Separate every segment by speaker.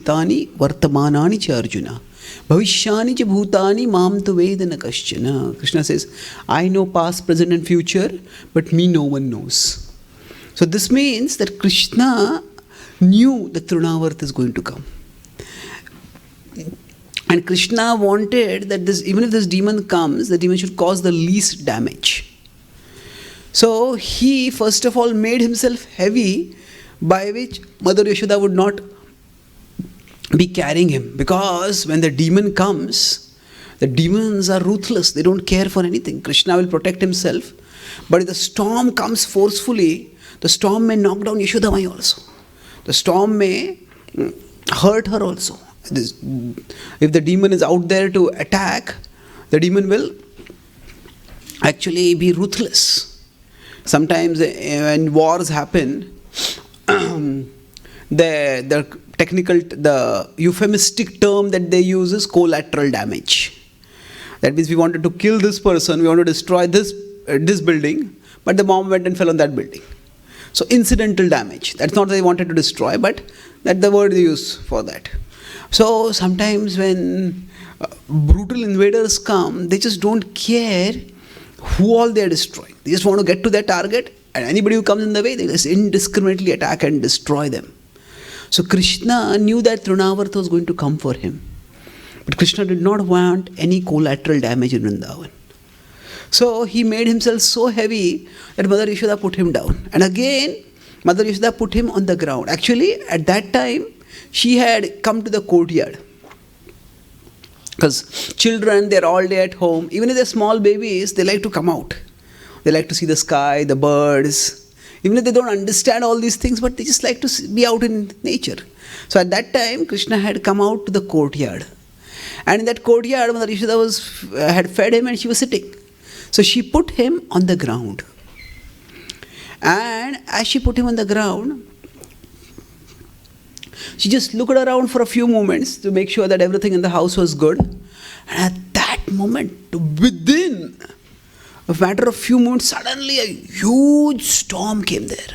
Speaker 1: Tani Vartamanani cha Arjuna. Bhavishyani cha Bhutani Mam tu Vedana Kaschana. Krishna says, I know past, present, and future, but me no one knows. So this means that Krishna knew that Trinavarta is going to come. And Krishna wanted that even if this demon comes, the demon should cause the least damage. So he first of all made himself heavy, by which Mother Yashoda would not be carrying him. Because when the demon comes, the demons are ruthless. They don't care for anything. Krishna will protect himself. But if the storm comes forcefully, the storm may knock down Yashodamai also. The storm may hurt her also. If the demon is out there to attack, the demon will actually be ruthless. Sometimes when wars happen, the euphemistic term that they use is collateral damage. That means we wanted to kill this person, we want to destroy this building, but the bomb went and fell on that building. So incidental damage. That's not that they wanted to destroy, but that's the word they use for that. So sometimes when brutal invaders come, they just don't care who all they are destroying. They just want to get to their target, and anybody who comes in the way, they just indiscriminately attack and destroy them. So Krishna knew that Trinavarta was going to come for him. But Krishna did not want any collateral damage in Vrindavan. So he made himself so heavy that Mother Yashoda put him down. And again, Mother Yashoda put him on the ground. Actually, at that time, she had come to the courtyard. Because children, they're all day at home. Even if they're small babies, they like to come out. They like to see the sky, the birds. Even if they don't understand all these things, but they just like to be out in nature. So at that time, Krishna had come out to the courtyard. And in that courtyard, Mother Yashoda had fed him and she was sitting. So she put him on the ground. And as she put him on the ground, she just looked around for a few moments to make sure that everything in the house was good. And at that moment, within a matter of few moments, suddenly a huge storm came there.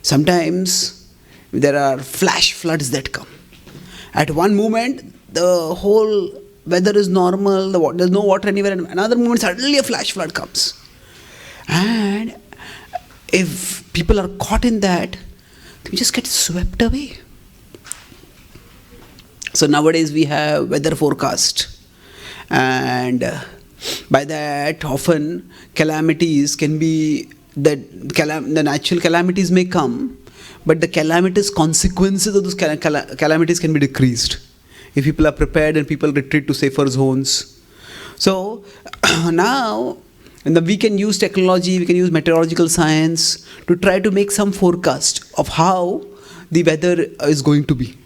Speaker 1: Sometimes there are flash floods that come. At one moment, the whole weather is normal, there's no water anywhere, and another moment, suddenly a flash flood comes. And if people are caught in that, they just get swept away. So nowadays we have weather forecast, and by that often calamities can be, the natural calamities may come, but the calamitous consequences of those calamities can be decreased if people are prepared and people retreat to safer zones. So now we can use technology, we can use meteorological science to try to make some forecast of how the weather is going to be.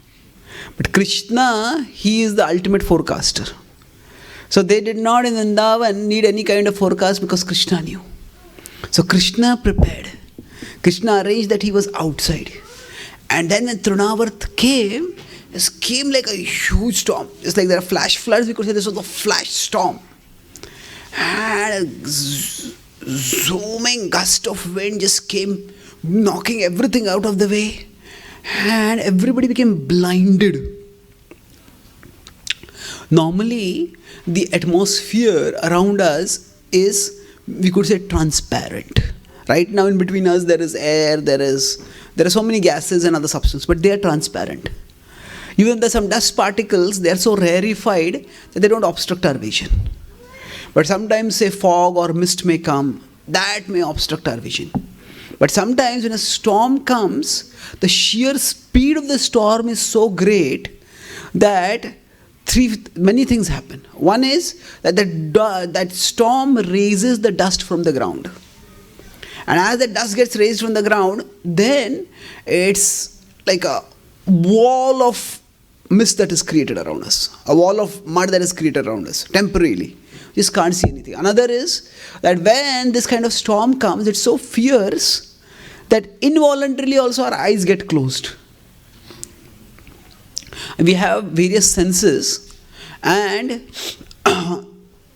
Speaker 1: But Krishna, he is the ultimate forecaster. So they did not in Vrindavan need any kind of forecast because Krishna knew. So Krishna prepared. Krishna arranged that he was outside. And then when Trinavarta came, it came like a huge storm. It's like there are flash floods, we could say this was a flash storm. And a zooming gust of wind just came, knocking everything out of the way. And everybody became blinded. Normally, the atmosphere around us is, we could say, transparent. Right now in between us there is air, there are so many gases and other substances, but they are transparent. Even if there are some dust particles, they are so rarefied that they don't obstruct our vision. But sometimes say fog or mist may come, that may obstruct our vision. But sometimes when a storm comes, the sheer speed of the storm is so great that many things happen. One is that that storm raises the dust from the ground. And as the dust gets raised from the ground, then it's like a wall of mist that is created around us. A wall of mud that is created around us, temporarily. You just can't see anything. Another is that when this kind of storm comes, it's so fierce that involuntarily also our eyes get closed. We have various senses, and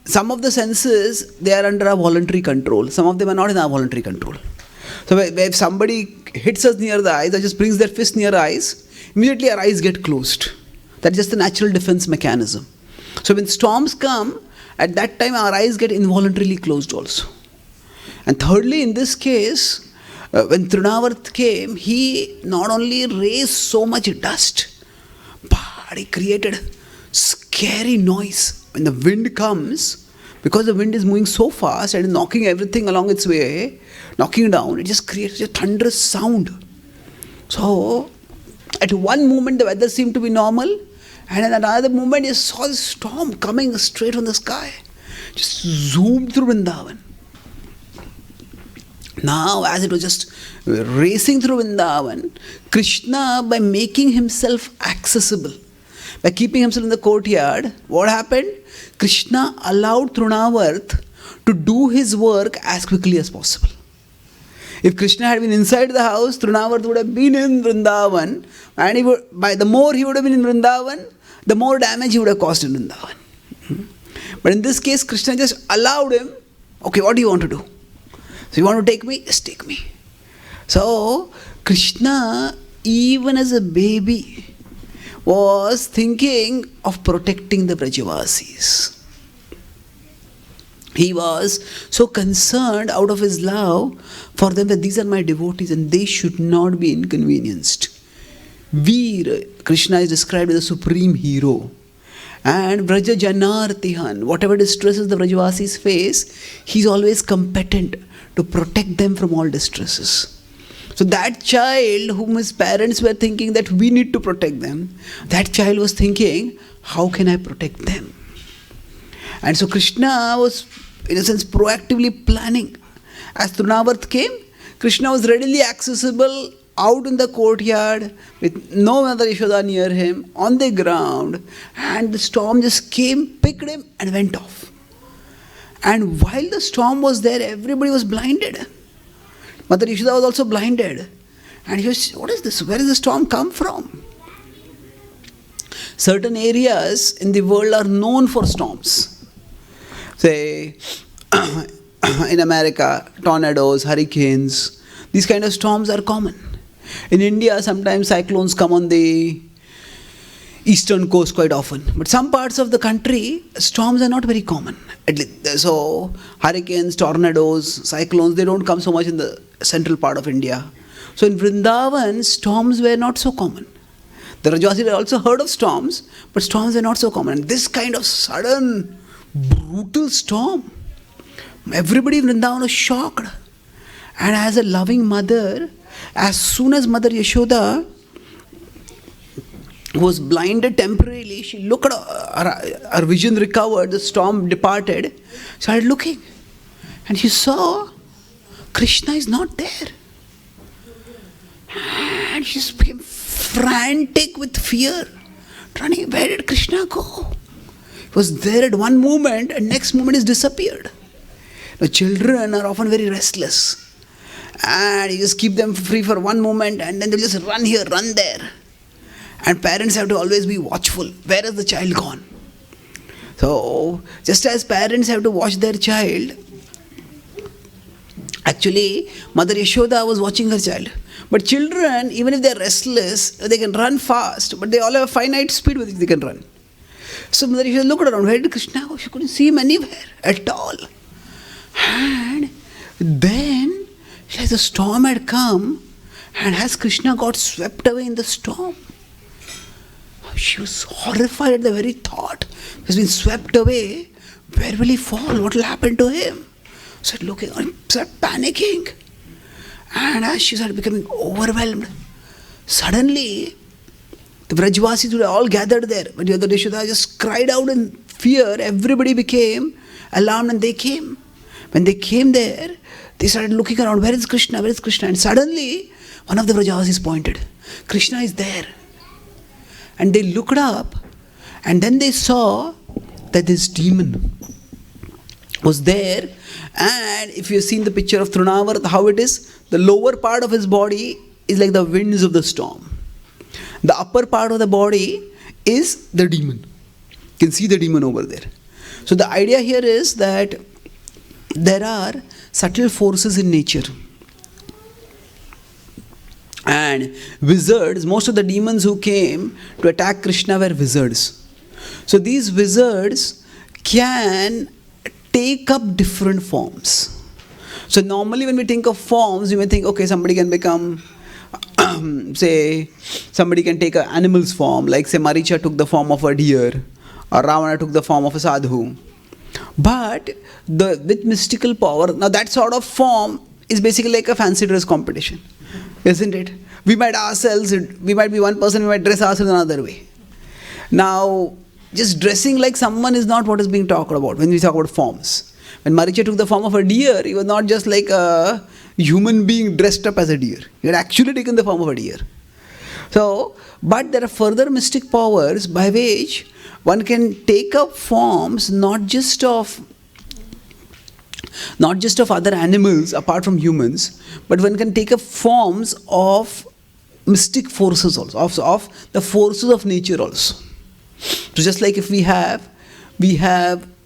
Speaker 1: some of the senses, they are under our voluntary control. Some of them are not in our voluntary control. So if somebody hits us near the eyes or just brings their fist near the eyes, immediately our eyes get closed. That's just the natural defense mechanism. So when storms come, at that time our eyes get involuntarily closed also. And thirdly, in this case, when Trinavarta came, he not only raised so much dust, but he created scary noise. When the wind comes, because the wind is moving so fast and knocking everything along its way, knocking down, it just creates a thunderous sound. So, at one moment the weather seemed to be normal, and in another moment you saw the storm coming straight from the sky. Just zoomed through Vrindavan. Now, as it was just racing through Vrindavan, Krishna, by making himself accessible, by keeping himself in the courtyard, what happened? Krishna allowed Trinavarta to do his work as quickly as possible. If Krishna had been inside the house, Trinavarta would have been in Vrindavan, and the more he would have been in Vrindavan, the more damage he would have caused in Vrindavan. But in this case, Krishna just allowed him, okay, what do you want to do? So you want to take me? Just take me. So Krishna, even as a baby, was thinking of protecting the Brajavasis. He was so concerned out of his love for them that these are my devotees and they should not be inconvenienced. Veer, Krishna is described as a supreme hero. And Vraja Janartihan, whatever distresses the Brajavasis face, he's always competent to protect them from all distresses. So that child whom his parents were thinking that we need to protect them, that child was thinking, how can I protect them? And so Krishna was, in a sense, proactively planning. As Trinavarta came, Krishna was readily accessible out in the courtyard with no other Yashoda near him, on the ground, and the storm just came, picked him and went off. And while the storm was there, everybody was blinded. Mother Yashoda was also blinded. And he was, what is this? Where does the storm come from? Certain areas in the world are known for storms. Say, in America, tornadoes, hurricanes, these kind of storms are common. In India, sometimes cyclones come on the eastern coast quite often. But some parts of the country, storms are not very common. So, hurricanes, tornadoes, cyclones, they don't come so much in the central part of India. So, in Vrindavan, storms were not so common. The Brajavasis had also heard of storms, but storms were not so common. And this kind of sudden, brutal storm, everybody in Vrindavan was shocked. And as a loving mother, as soon as Mother Yashoda was blinded temporarily, she looked at her vision recovered, the storm departed, started looking. And she saw Krishna is not there. And she just became frantic with fear. Running, where did Krishna go? He was there at one moment and next moment he's disappeared. The children are often very restless. And you just keep them free for one moment and then they'll just run here, run there. And parents have to always be watchful. Where has the child gone? So, just as parents have to watch their child, actually, Mother Yashoda was watching her child. But children, even if they're restless, they can run fast, but they all have a finite speed with which they can run. So Mother Yashoda looked around. Where did Krishna go? She couldn't see him anywhere at all. And then, as the storm had come, and as Krishna got swept away in the storm, she was horrified at the very thought. He's been swept away. Where will he fall? What will happen to him? Started looking, started panicking. And as she started becoming overwhelmed, suddenly the Brajavasis were all gathered there. But the other Yashoda just cried out in fear. Everybody became alarmed and they came. When they came there, they started looking around. Where is Krishna? Where is Krishna? And suddenly, one of the Brajavasis pointed. Krishna is there. And they looked up and then they saw that this demon was there. And if you've seen the picture of Trinavarta, how it is, the lower part of his body is like the winds of the storm. The upper part of the body is the demon. You can see the demon over there. So the idea here is that there are subtle forces in nature And wizards, most of the demons who came to attack Krishna were wizards. So these wizards can take up different forms. So normally when we think of forms, you may think, okay, somebody can become, say, somebody can take an animal's form, like say Maricha took the form of a deer, or Ravana took the form of a sadhu. But with mystical power, now that sort of form is basically like a fancy dress competition, isn't it? We might be one person, we might dress ourselves another way. Now, just dressing like someone is not what is being talked about when we talk about forms. When Maricha took the form of a deer, he was not just like a human being dressed up as a deer. He had actually taken the form of a deer. So, but there are further mystic powers by which one can take up forms not just of other animals apart from humans, but one can take up forms of mystic forces also, of the forces of nature also. So just like if we have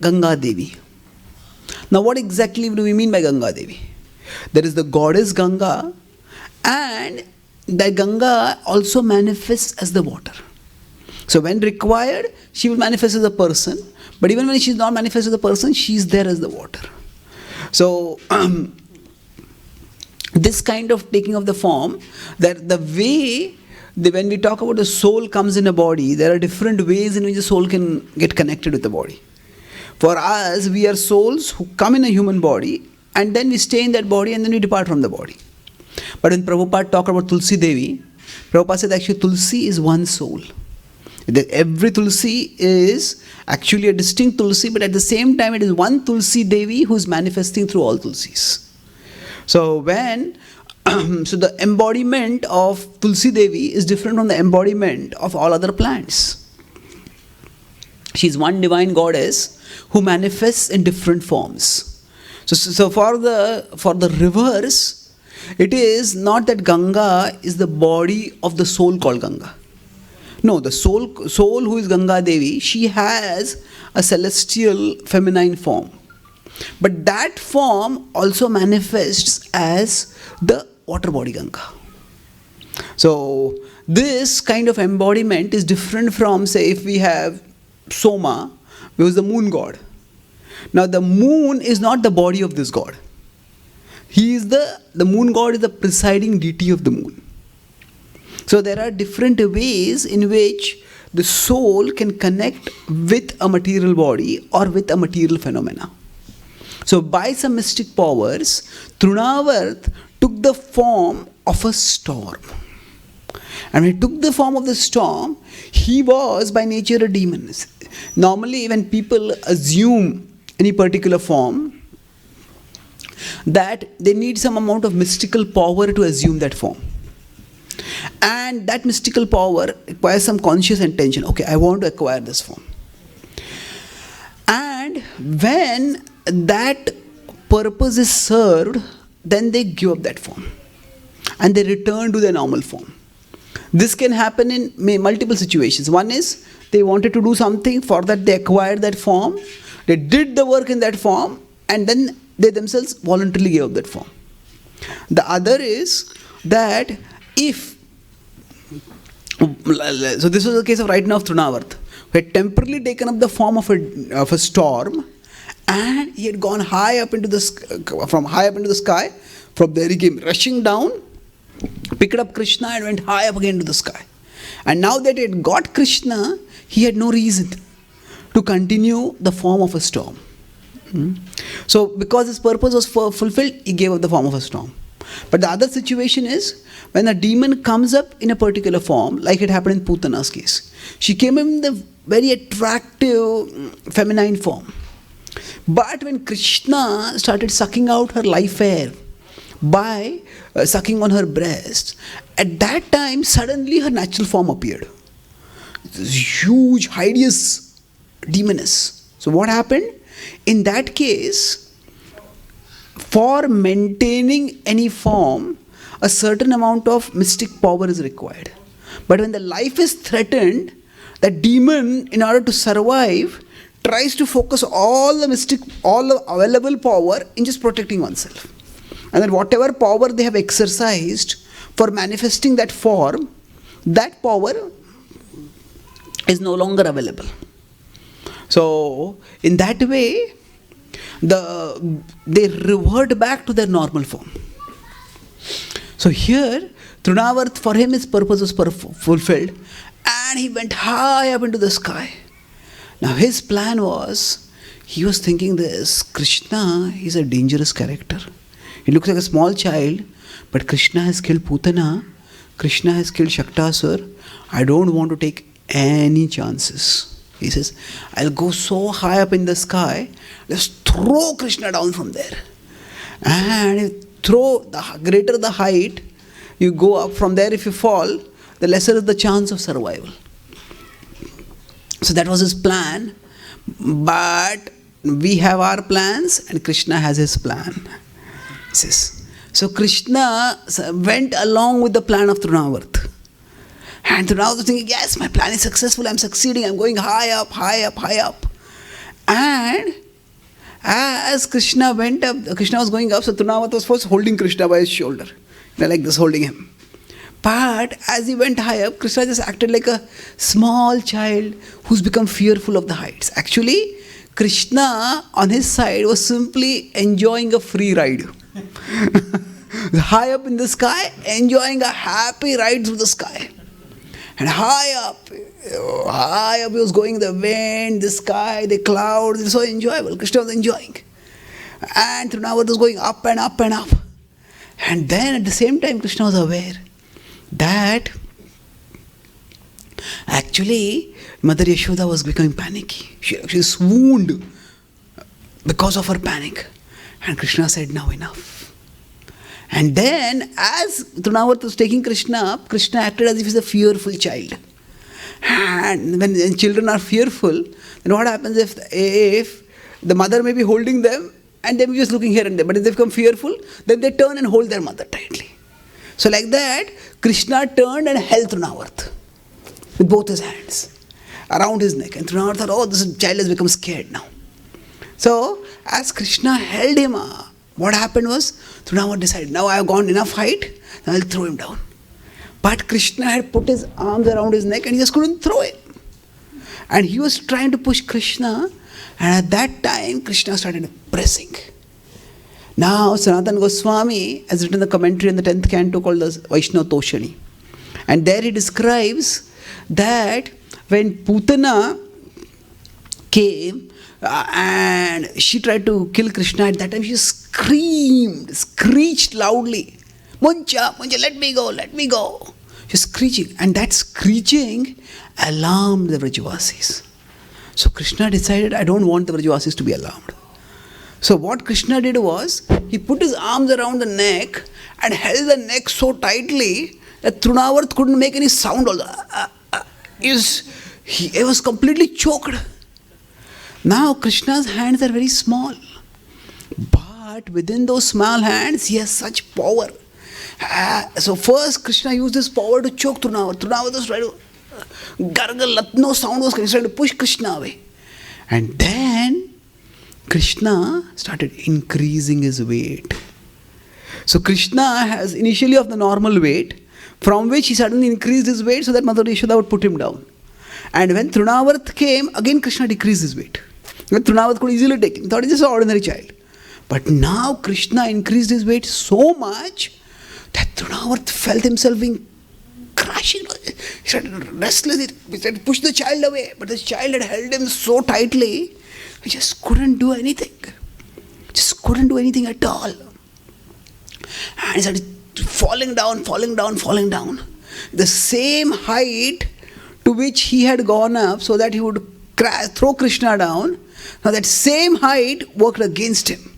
Speaker 1: Ganga Devi. Now what exactly do we mean by Ganga Devi? There is the goddess Ganga, and that Ganga also manifests as the water. So when required, she will manifest as a person, but even when she is not manifest as a person, she is there as the water. So this kind of taking of the form, that the way when we talk about the soul comes in a body, there are different ways in which the soul can get connected with the body. For us, we are souls who come in a human body, and then we stay in that body, and then we depart from the body. But when Prabhupada talked about Tulsi Devi, Prabhupada said actually Tulsi is one soul. That every Tulsi is actually a distinct Tulsi, but at the same time it is one Tulsi Devi who is manifesting through all Tulsis. So so the embodiment of Tulsi Devi is different from the embodiment of all other plants. She is one divine goddess who manifests in different forms. So for the rivers, it is not that Ganga is the body of the soul called Ganga. No, the soul who is Ganga Devi, she has a celestial feminine form. But that form also manifests as the water body Ganga. So this kind of embodiment is different from, say, if we have Soma, who is the moon god. Now the moon is not the body of this god. He is the moon god is the presiding deity of the moon. So there are different ways in which the soul can connect with a material body or with a material phenomena. So by some mystic powers, Trinavarta took the form of a storm. And when he took the form of the storm, he was by nature a demon. Normally when people assume any particular form, that they need some amount of mystical power to assume that form. And that mystical power requires some conscious intention. Okay, I want to acquire this form. And when that purpose is served, then they give up that form. And they return to their normal form. This can happen in multiple situations. One is, they wanted to do something, for that they acquired that form. They did the work in that form, and then they themselves voluntarily gave up that form. The other is that if, so this was the case of right now of Trinavarta, who had temporarily taken up the form of a storm, and he had gone high up into the sky. From there he came rushing down, picked up Krishna and went high up again to the sky. And now that he had got Krishna, he had no reason to continue the form of a storm. So because his purpose was fulfilled, he gave up the form of a storm. But the other situation is, when a demon comes up in a particular form, like it happened in Putana's case. She came in the very attractive feminine form. But when Krishna started sucking out her life air by sucking on her breast, at that time suddenly her natural form appeared. This huge, hideous demoness. So what happened? In that case, for maintaining any form, a certain amount of mystic power is required. But when the life is threatened, the demon, in order to survive, tries to focus all the available power in just protecting oneself. And then whatever power they have exercised for manifesting that form, that power is no longer available. So, in that way, they revert back to their normal form. So here, Trinavarta, for him, his purpose was fulfilled, and he went high up into the sky. Now his plan was, he was thinking this, Krishna is a dangerous character. He looks like a small child, but Krishna has killed Putana, Krishna has killed Shaktasur. I don't want to take any chances. He says, I'll go so high up in the sky, let's throw Krishna down from there. And the greater the height, you go up from there, if you fall, the lesser is the chance of survival. So that was his plan. But we have our plans and Krishna has his plan. He says, so Krishna went along with the plan of Trinavarta. And Trinavarta was thinking, yes, my plan is successful, I'm succeeding, I'm going high up, high up, high up. And as Krishna went up, Krishna was going up, so Trinavarta was first holding Krishna by his shoulder. Like this, holding him. But as he went high up, Krishna just acted like a small child who's become fearful of the heights. Actually, Krishna on his side was simply enjoying a free ride. High up in the sky, enjoying a happy ride through the sky. And high up he was going, the wind, the sky, the clouds, it was so enjoyable. Krishna was enjoying. And Trinavarta was going up and up and up. And then at the same time, Krishna was aware that actually Mother Yashoda was becoming panicky. She swooned because of her panic. And Krishna said, now enough. And then as Trinavarta was taking Krishna up, Krishna acted as if he's a fearful child. And when children are fearful, then what happens if the mother may be holding them and they may be just looking here and there, but if they become fearful, then they turn and hold their mother tightly. So like that, Krishna turned and held Trinavarta with both his hands around his neck. And Trinavarta thought, oh, this child has become scared now. So as Krishna held him up, what happened was, Trinavarta decided, now I have gone enough height, now I'll throw him down. But Krishna had put his arms around his neck and he just couldn't throw him. And he was trying to push Krishna, and at that time, Krishna started pressing. Now, Sanatana Goswami has written a commentary in the 10th canto called the Vaishnava Toshani. And there he describes that when Putana came and she tried to kill Krishna, at that time she screeched loudly, Muncha, Muncha, let me go, let me go. She's screeching, and that screeching alarmed the Vrajavasis. So Krishna decided, I don't want the Vrajavasis to be alarmed. So what Krishna did was, he put his arms around the neck and held the neck so tightly that Trinavarta couldn't make any sound. He was completely choked. Now Krishna's hands are very small, but within those small hands, he has such power. So first Krishna used his power to choke Trinavarta. Trinavarta was trying to gargle, no sound was coming, trying to push Krishna away. And then Krishna started increasing his weight. So Krishna has initially of the normal weight, from which he suddenly increased his weight so that Mother Yashoda would put him down. And when Trinavarta came, again Krishna decreased his weight. Trinavarta could easily take him. He thought he's just an ordinary child. But now Krishna increased his weight so much that Trinavarta felt himself being crashing. He started restless. He started to push the child away. But the child had held him so tightly, he just couldn't do anything. Just couldn't do anything at all. And he started falling down. The same height to which he had gone up so that he would throw Krishna down. Now that same height worked against him.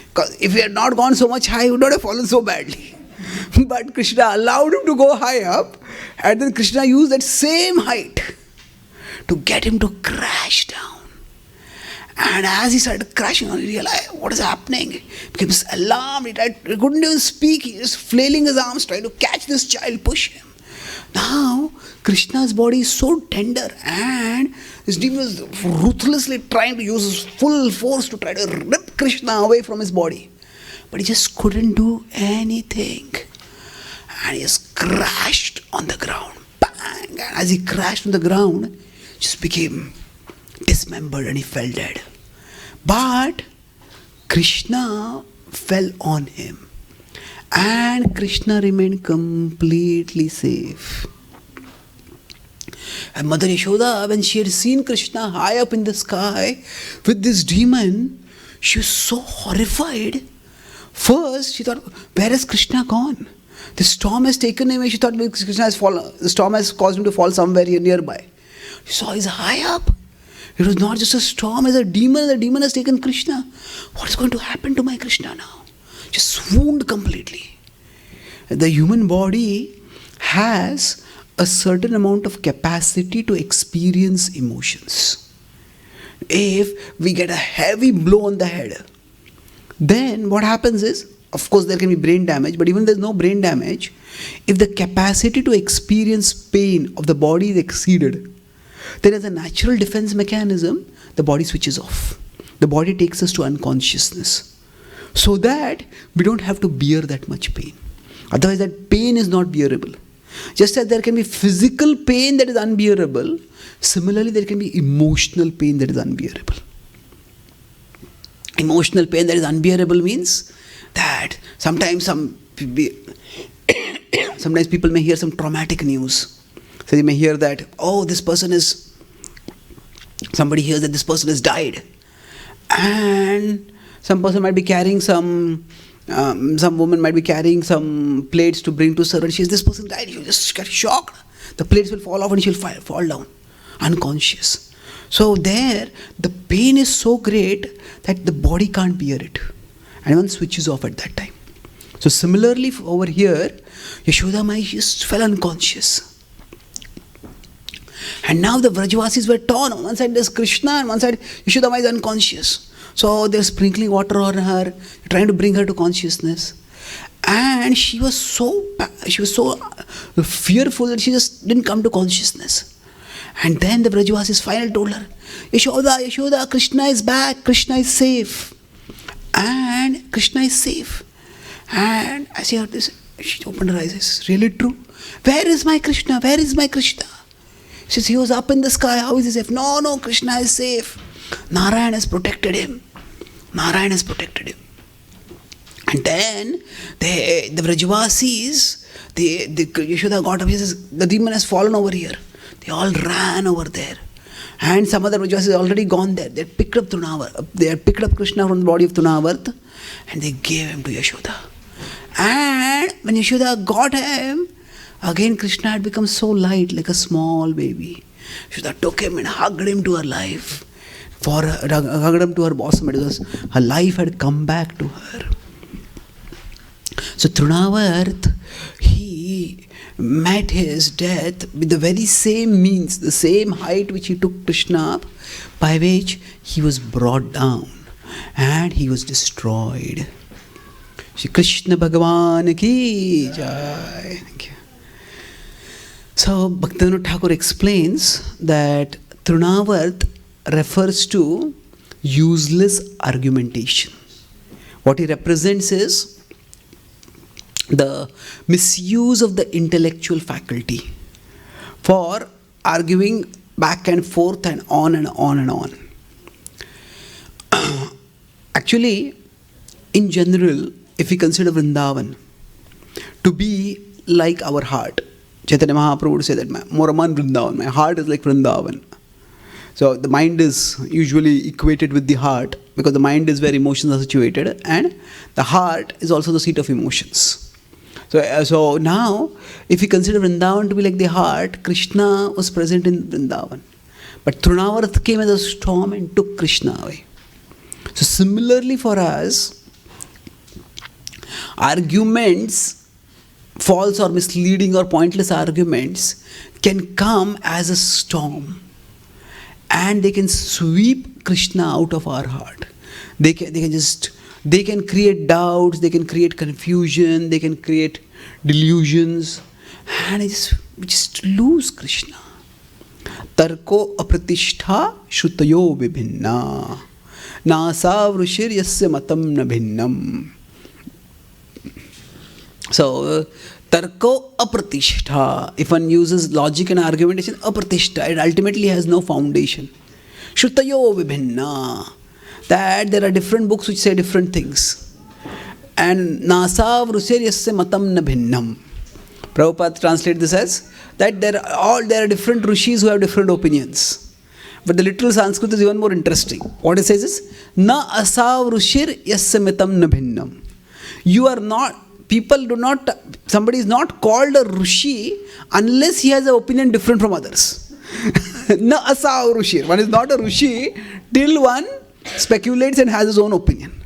Speaker 1: Because if he had not gone so much high, he would not have fallen so badly. But Krishna allowed him to go high up, and then Krishna used that same height to get him to crash down. And as he started crashing down, he realized what is happening. He became alarmed. He couldn't even speak. He was flailing his arms, trying to catch this child, push him. Now, Krishna's body is so tender, and this demon was ruthlessly trying to use his full force to try to rip Krishna away from his body. But he just couldn't do anything. and he just crashed on the ground. Bang! And as he crashed on the ground, just became dismembered and he fell dead. But Krishna fell on him, and Krishna remained completely safe. And Mother Yashoda, when she had seen Krishna high up in the sky with this demon, she was so horrified. First, she thought, where has Krishna gone? The storm has taken him away. She thought Krishna has fallen. The storm has caused him to fall somewhere nearby. She saw he's high up. It was not just a storm, it's a demon. The demon has taken Krishna. What's going to happen to my Krishna now? Just swooned completely. The human body has a certain amount of capacity to experience emotions. If we get a heavy blow on the head, then what happens is, of course there can be brain damage, but even if there's no brain damage, if the capacity to experience pain of the body is exceeded, then as a natural defense mechanism, the body switches off. The body takes us to unconsciousness, so that we don't have to bear that much pain. Otherwise that pain is not bearable. Just as there can be physical pain that is unbearable, similarly there can be emotional pain that is unbearable. Emotional pain that is unbearable means that sometimes people may hear some traumatic news. So they may hear that, somebody hears that this person has died. And some person might be carrying some woman might be carrying some plates to bring to servant. She says, this person died. You just get shocked. The plates will fall off and she'll fall down, unconscious. So there, the pain is so great that the body can't bear it. And one switches off at that time. So similarly over here, Yashoda Mai just fell unconscious. And now the Vrajavasis were torn. On one side there's Krishna, and one side Yashoda Mai is unconscious. So they're sprinkling water on her, trying to bring her to consciousness. And she was so fearful that she just didn't come to consciousness. And then the Vrajavasis finally told her, Yashoda, Krishna is back, Krishna is safe. And Krishna is safe. And as she heard this, she opened her eyes. It's really true. Where is my Krishna? Where is my Krishna? She says, he was up in the sky. How is he safe? No, Krishna is safe. Narayan has protected him. Narayan has protected him. And then the Vrajavasis, the Yashoda got up. He says, the demon has fallen over here. They all ran over there. And some other Vrajavasis had already gone there. They had picked up Trinavarta. They had picked up Krishna from the body of Trinavarta and they gave him to Yashoda. And when Yashoda got him, again Krishna had become so light, like a small baby. Yashoda took him and hugged him to her life. Hugged him to her bosom. It was her life had come back to her. So Trinavarta, he met his death with the very same means, the same height which he took Krishna up, by which he was brought down and he was destroyed. Shri Krishna Bhagavan ki jai. Thank you. So Bhaktivinoda Thakur explains that Trinavarta refers to useless argumentation. What he represents is the misuse of the intellectual faculty for arguing back and forth and on and on and on. Actually, in general, if we consider Vrindavan to be like our heart, Chaitanya Mahaprabhu would say that, Moraman Vrindavan, my heart is like Vrindavan. So the mind is usually equated with the heart because the mind is where emotions are situated and the heart is also the seat of emotions. So now, if we consider Vrindavan to be like the heart, Krishna was present in Vrindavan. But Trinavarta came as a storm and took Krishna away. So similarly for us, arguments, false or misleading or pointless arguments can come as a storm. And they can sweep Krishna out of our heart. They can create doubts, they can create confusion, they can create delusions, and we just lose Krishna. Tarko apratishtha shrutayo vibhinna nasa vrushir yasya matam na bhinnam. So Tarko apratishta. If one uses logic and argumentation, apratishta, it ultimately has no foundation. Shrutayo vibhinna. That there are different books which say different things. And nasa vruseryasya matam na bhinnam. Prabhupada translates this as that there are different rishis who have different opinions. But the literal Sanskrit is even more interesting. What it says is, na asav rushir yasamitam na bhinnam. You are not, somebody is not called a rishi unless he has an opinion different from others. Na asav rushir. One is not a rishi till one speculates and has his own opinion.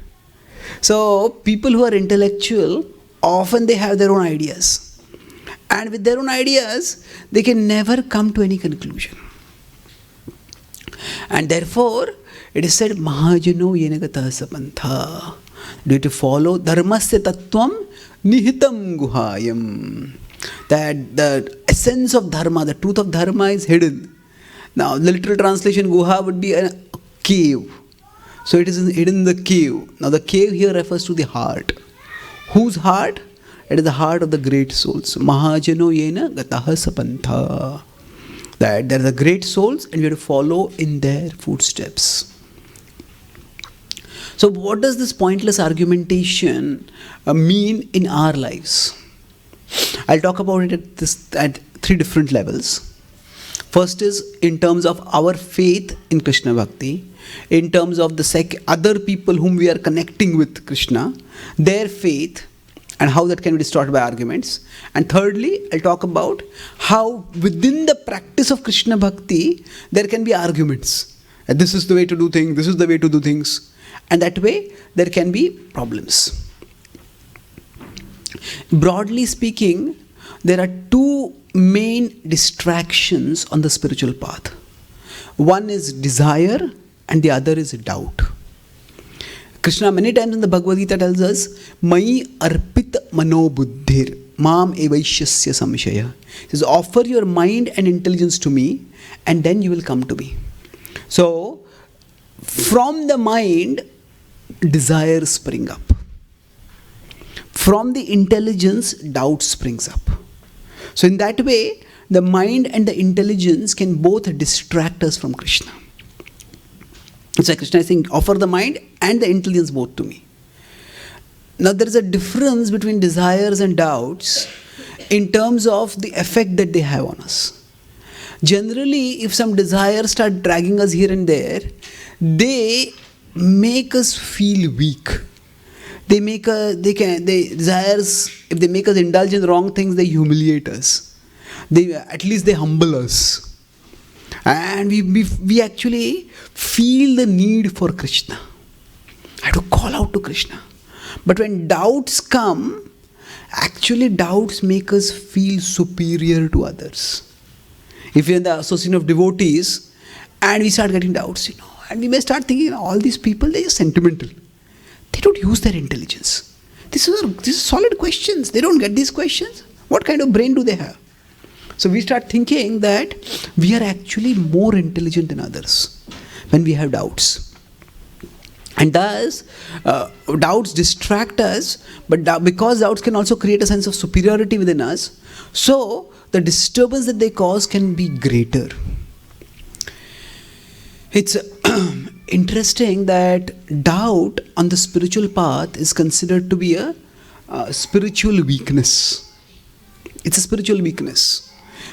Speaker 1: So, people who are intellectual, often they have their own ideas. And with their own ideas, they can never come to any conclusion. And therefore, it is said, Mahajano yenagata sapantha. You have to follow dharmasya tattvam nihitam guhayam. That the essence of dharma, the truth of dharma is hidden. Now, the literal translation, guha would be a cave. So it is hidden in the cave. Now, the cave here refers to the heart. Whose heart? It is the heart of the great souls. Mahajano yena gataha sapantha. That there are the great souls and we have to follow in their footsteps. So what does this pointless argumentation mean in our lives? I'll talk about it at three different levels. First is in terms of our faith in Krishna Bhakti, in terms of the other people whom we are connecting with Krishna, their faith, and how that can be distorted by arguments. And thirdly, I'll talk about how within the practice of Krishna Bhakti, there can be arguments. This is the way to do things, this is the way to do things. And that way, there can be problems. Broadly speaking, there are two main distractions on the spiritual path. One is desire and the other is doubt. Krishna many times in the Bhagavad Gita tells us, Mai arpit mano buddhir, mam evaishyasya samshaya. He says, offer your mind and intelligence to me and then you will come to me. So, from the mind, desires spring up. From the intelligence, doubt springs up. So in that way, the mind and the intelligence can both distract us from Krishna. It's like Krishna is saying, offer the mind and the intelligence both to me. Now there is a difference between desires and doubts in terms of the effect that they have on us. Generally, if some desires start dragging us here and there, they make us feel weak. Desires, if they make us indulge in wrong things, they humiliate us. At least they humble us. And we actually feel the need for Krishna. I have to call out to Krishna. But when doubts come, actually doubts make us feel superior to others. If you're in the association of devotees and we start getting doubts, and we may start thinking, all these people, they're just sentimental. They don't use their intelligence. These are solid questions. They don't get these questions. What kind of brain do they have? So we start thinking that we are actually more intelligent than others when we have doubts. And thus, doubts distract us, but because doubts can also create a sense of superiority within us, so the disturbance that they cause can be greater. It's interesting that doubt on the spiritual path is considered to be a spiritual weakness. It's a spiritual weakness.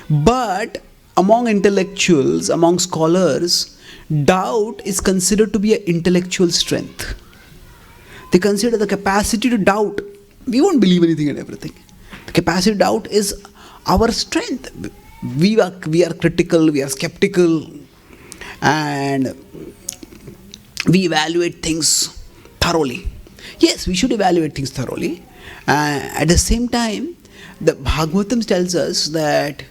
Speaker 1: But among intellectuals, among scholars, doubt is considered to be an intellectual strength. They consider the capacity to doubt. We won't believe anything and everything. The capacity to doubt is our strength. We are critical, we are skeptical, and we evaluate things thoroughly. Yes, we should evaluate things thoroughly. At the same time, the Bhagavatam tells us that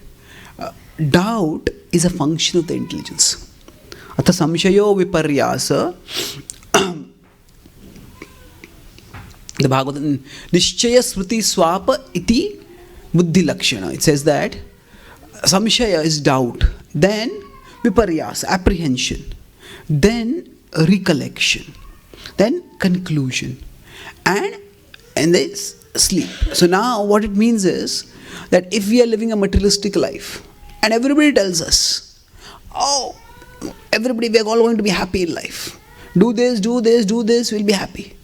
Speaker 1: doubt is a function of the intelligence. Atha samshayo viparyasa. The Bhagavatam, Nishchaya Smriti Swapa iti Buddhi Lakshana. It says that samshaya is doubt, then viparyasa, apprehension, then recollection, then conclusion, and this sleep. So now what it means is that if we are living a materialistic life and everybody tells us, oh, everybody, we are all going to be happy in life. Do this, do this, do this, we'll be happy.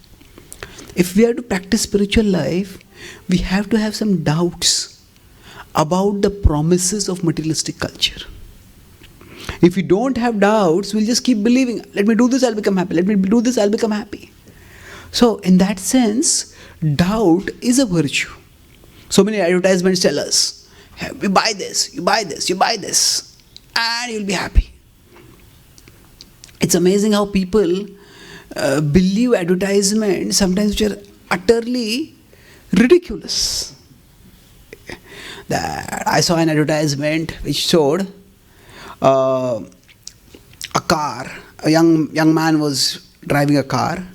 Speaker 1: If we are to practice spiritual life, we have to have some doubts about the promises of materialistic culture. If we don't have doubts, we'll just keep believing, let me do this, I'll become happy. Let me do this, I'll become happy. So in that sense, doubt is a virtue. So many advertisements tell us, hey, you buy this, you buy this, you buy this, and you'll be happy. It's amazing how people believe advertisements sometimes which are utterly ridiculous. That I saw an advertisement which showed a car. A young man was driving a car,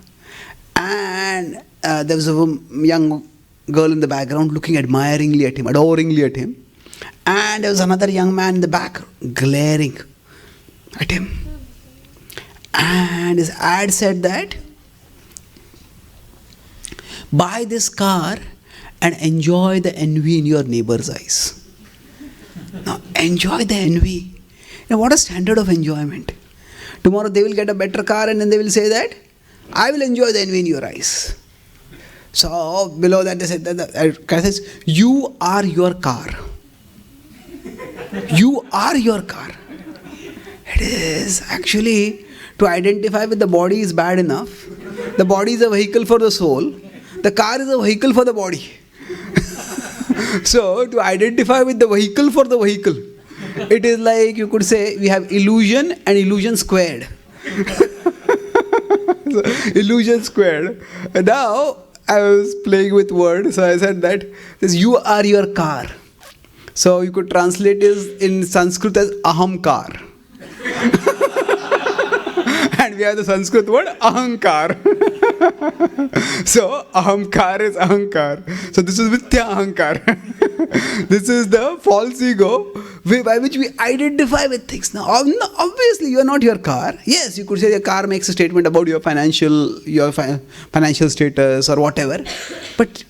Speaker 1: and there was a young girl in the background looking admiringly at him, adoringly at him, and there was another young man in the back glaring at him. And his ad said that, buy this car and enjoy the envy in your neighbor's eyes. Now, enjoy the envy. Now, what a standard of enjoyment. Tomorrow they will get a better car and then they will say that, I will enjoy the envy in your eyes. So, below that they said, the car says, you are your car. You are your car. It is actually, to identify with the body is bad enough. The body is a vehicle for the soul. The car is a vehicle for the body. So, to identify with the vehicle for the vehicle, it is like you could say we have illusion and illusion squared. So, illusion squared. And now, I was playing with words, so I said that this, you are your car. So, you could translate it in Sanskrit as aham car. And we have the Sanskrit word ahankar. So ahamkar is ahankar. So this is mithya ahankar. This is the false ego by which we identify with things. Now obviously you are not your car. Yes, you could say your car makes a statement about your financial status or whatever. But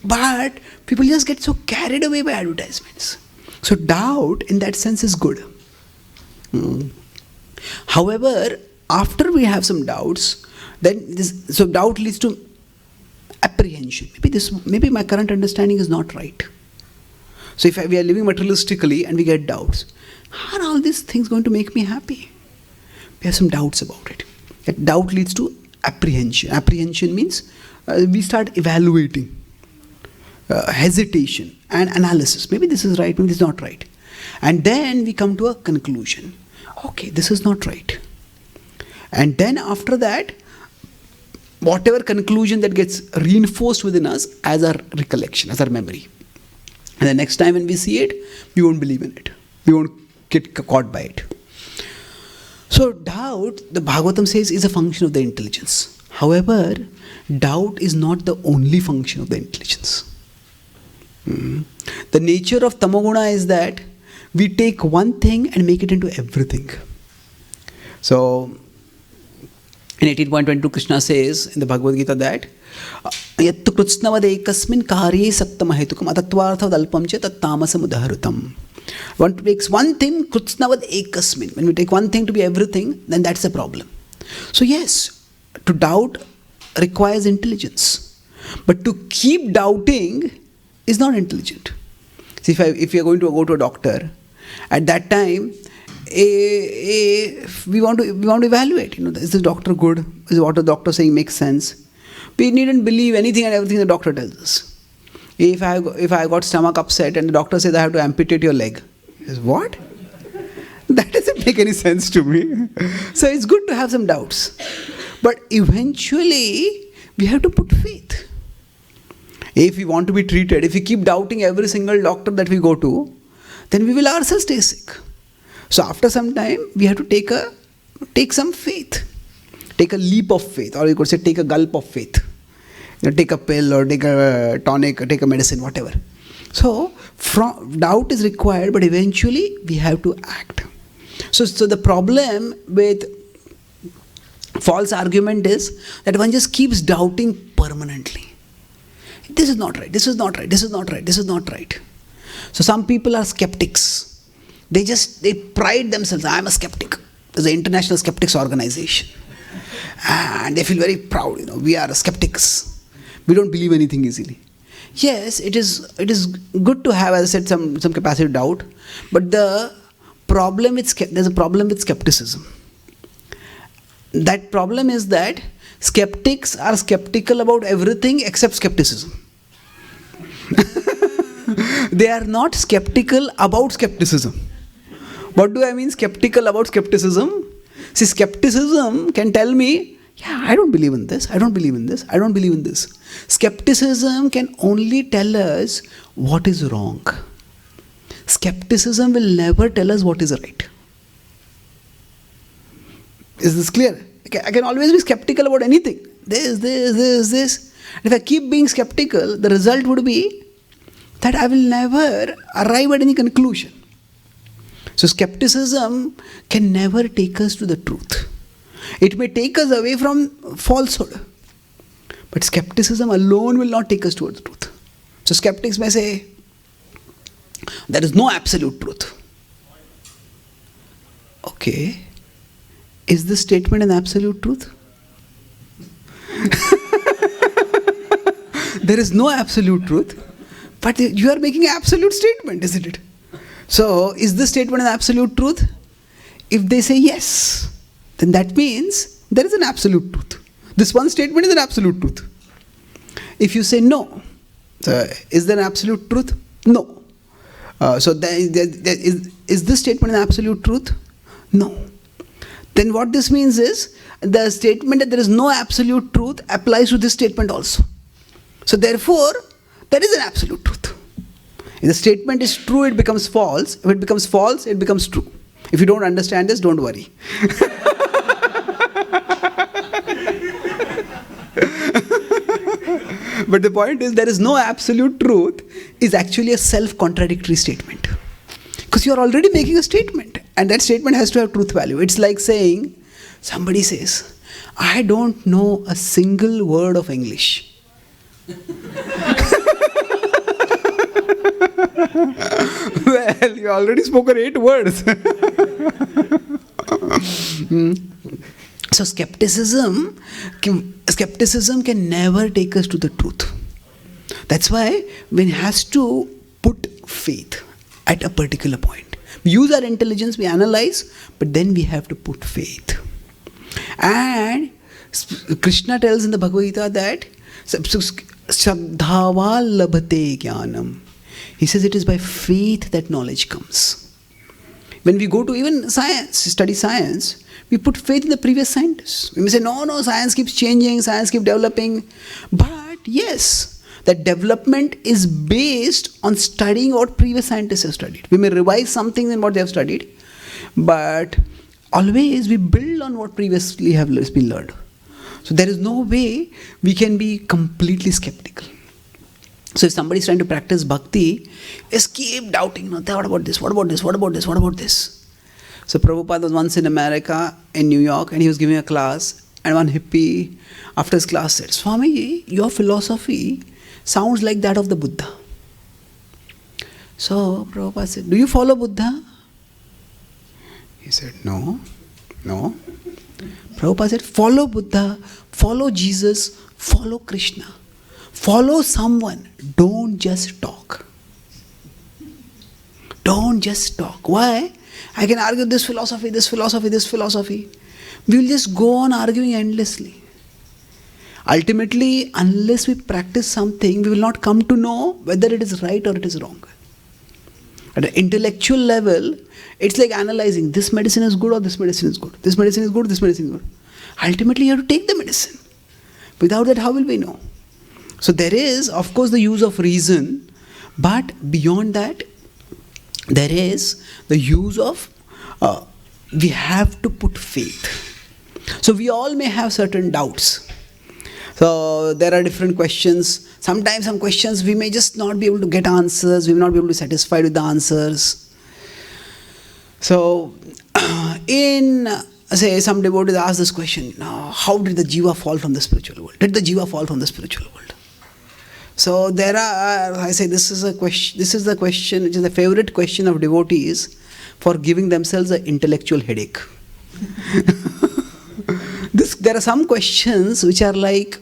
Speaker 1: people just get so carried away by advertisements. So doubt in that sense is good. However, after we have some doubts, then doubt leads to apprehension. Maybe my current understanding is not right. So if we are living materialistically and we get doubts, how are all these things going to make me happy? We have some doubts about it. That doubt leads to apprehension. Apprehension means we start evaluating, hesitation and analysis. Maybe this is right, maybe this is not right. And then we come to a conclusion. Okay, this is not right. And then after that, whatever conclusion that gets reinforced within us as our recollection, as our memory. And the next time when we see it, we won't believe in it. We won't get caught by it. So doubt, the Bhagavatam says, is a function of the intelligence. However, doubt is not the only function of the intelligence. The nature of tamoguna is that we take one thing and make it into everything. So, in 18.22, Krishna says in the Bhagavad Gita that Yattu krutsnavad ekasmin karye saktam ahetukam atatvartha dalpam che tattamasa mudaharutam. One takes one thing, krutsnavad ekasmin. When we take one thing to be everything, then that's a problem. So yes, to doubt requires intelligence. But to keep doubting is not intelligent. See, if you are going to go to a doctor, at that time, we want to evaluate. Is the doctor good? Is what the doctor saying makes sense? We needn't believe anything and everything the doctor tells us. If I got stomach upset and the doctor says I have to amputate your leg, is what? That doesn't make any sense to me. So it's good to have some doubts, but eventually we have to put faith. If we want to be treated, if we keep doubting every single doctor that we go to, then we will ourselves stay sick. So after some time, we have to take some faith. Take a leap of faith, or you could say take a gulp of faith. Take a pill or take a tonic or take a medicine, whatever. So doubt is required, but eventually we have to act. So the problem with false argument is that one just keeps doubting permanently. this is not right, this is not right, this is not right, this is not right. So some people are skeptics. They pride themselves. I am a skeptic. There's an International Skeptics Organization. And they feel very proud, we are skeptics. We don't believe anything easily. Yes, it is good to have, as I said, some capacity to doubt. But there's a problem with skepticism. That problem is that skeptics are skeptical about everything except skepticism. They are not skeptical about skepticism. What do I mean skeptical about skepticism? See, skepticism can tell me, yeah, I don't believe in this, I don't believe in this, I don't believe in this. Skepticism can only tell us what is wrong. Skepticism will never tell us what is right. Is this clear? I can always be skeptical about anything. This. If I keep being skeptical, the result would be that I will never arrive at any conclusion. So skepticism can never take us to the truth. It may take us away from falsehood. But skepticism alone will not take us towards the truth. So skeptics may say, there is no absolute truth. Okay. Is this statement an absolute truth? There is no absolute truth. But you are making an absolute statement, isn't it? So, is this statement an absolute truth? If they say yes, then that means there is an absolute truth. This one statement is an absolute truth. If you say no, so is there an absolute truth? No. Is this statement an absolute truth? No. Then what this means is, the statement that there is no absolute truth applies to this statement also. So therefore, there is an absolute truth. If the statement is true, it becomes false. If it becomes false, it becomes true. If you don't understand this, don't worry. But the point is, there is no absolute truth is actually a self-contradictory statement. Because you are already making a statement. And that statement has to have truth value. It's like saying, somebody says, I don't know a single word of English. Well, you already spoken 8 words. So skepticism can never take us to the truth. That's why one has to put faith at a particular point. We use our intelligence, we analyze, but then we have to put faith. And Krishna tells in the Bhagavad Gita that Shraddhava labhate jnanam. He says it is by faith that knowledge comes. When we go to even science, study science, we put faith in the previous scientists. We may say, no, science keeps changing, science keeps developing. But yes, that development is based on studying what previous scientists have studied. We may revise something in what they have studied, but always we build on what previously have been learned. So there is no way we can be completely skeptical. So if somebody is trying to practice bhakti, just keep doubting, what about this, what about this, what about this, what about this? So Prabhupada was once in America, in New York, and he was giving a class, and one hippie, after his class, said, Swami, your philosophy sounds like that of the Buddha. So Prabhupada said, do you follow Buddha? He said, no. Prabhupada said, follow Buddha, follow Jesus, follow Krishna. Follow someone, don't just talk. Don't just talk. Why? I can argue this philosophy, this philosophy, this philosophy. We will just go on arguing endlessly. Ultimately, unless we practice something, we will not come to know whether it is right or it is wrong. At an intellectual level, it's like analyzing this medicine is good or this medicine is good. This medicine is good, this medicine is good. Ultimately, you have to take the medicine. Without that, how will we know? So there is, of course, the use of reason, but beyond that, there is the use of, we have to put faith. So we all may have certain doubts. So there are different questions. Sometimes some questions we may just not be able to get answers, we may not be able to be satisfied with the answers. So say some devotees ask this question, how did the jiva fall from the spiritual world? Did the jiva fall from the spiritual world? So there are, I say this is the question which is the favorite question of devotees for giving themselves an intellectual headache. There are some questions which are like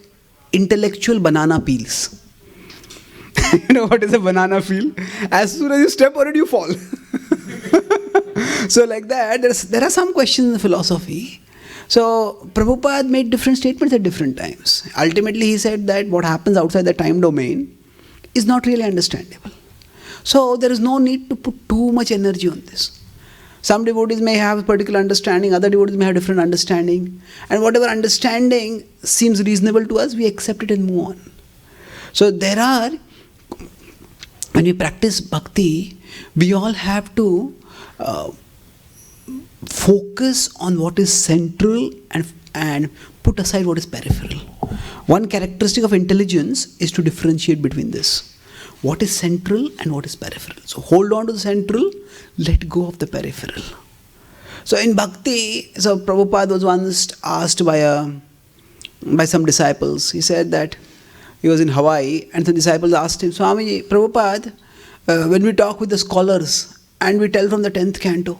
Speaker 1: intellectual banana peels. You know what is a banana peel? As soon as you step on it, you fall. So like that, there are some questions in philosophy. So Prabhupada made different statements at different times. Ultimately, he said that what happens outside the time domain is not really understandable. So there is no need to put too much energy on this. Some devotees may have a particular understanding, other devotees may have different understanding. And whatever understanding seems reasonable to us, we accept it and move on. So when we practice bhakti, we all have to focus on what is central and put aside what is peripheral. One characteristic of intelligence is to differentiate between this. What is central and what is peripheral. So hold on to the central, let go of the peripheral. So in bhakti, so Prabhupada was once asked by some disciples. He said that he was in Hawaii and the disciples asked him, Swamiji, Prabhupada, when we talk with the scholars and we tell from the 10th canto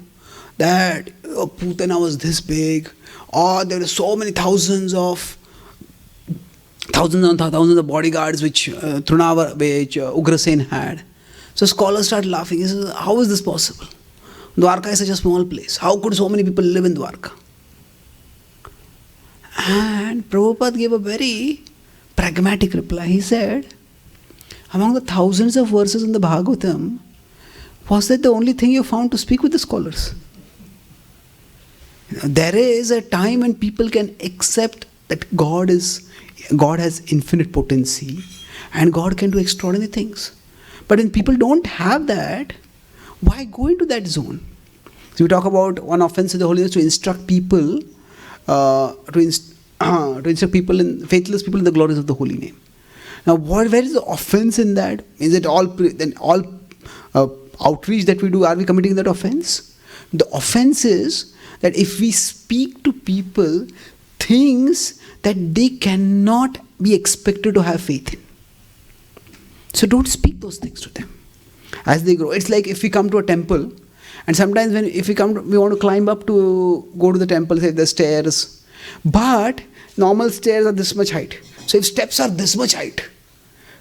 Speaker 1: that Putana was this big, or there were so many thousands of bodyguards which Ugrasen had. So scholars start laughing. He says, how is this possible? Dwarka is such a small place. How could so many people live in Dwarka? And Prabhupada gave a very pragmatic reply. He said, among the thousands of verses in the Bhagavatam, was that the only thing you found to speak with the scholars? There is a time when people can accept that God has infinite potency and God can do extraordinary things. But when people don't have that, why go into that zone? So we talk about one offense of the holiness to instruct people, to instruct people faithless people in the glories of the holy name. Now, where is the offense in that? Is it all outreach that we do? Are we committing that offense? The offense is that if we speak to people things that they cannot be expected to have faith in. So don't speak those things to them as they grow. It's like if we come to a temple, and sometimes we want to climb up to go to the temple, say the stairs, but normal stairs are this much height. So if steps are this much height,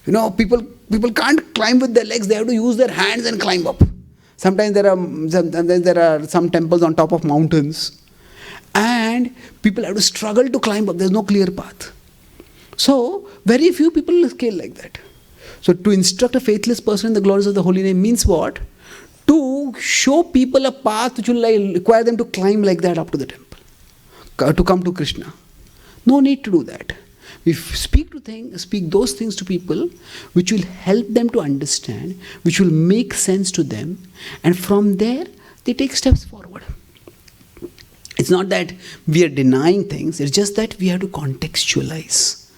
Speaker 1: people can't climb with their legs. They have to use their hands and climb up. Sometimes there are some temples on top of mountains, and people have to struggle to climb up. There's no clear path. So very few people will scale like that. So to instruct a faithless person in the glories of the holy name means what? To show people a path which will require them to climb like that up to the temple, to come to Krishna. No need to do that. We speak those things to people which will help them to understand, which will make sense to them, and from there they take steps forward. It's not that we are denying things, it's just that we have to contextualize.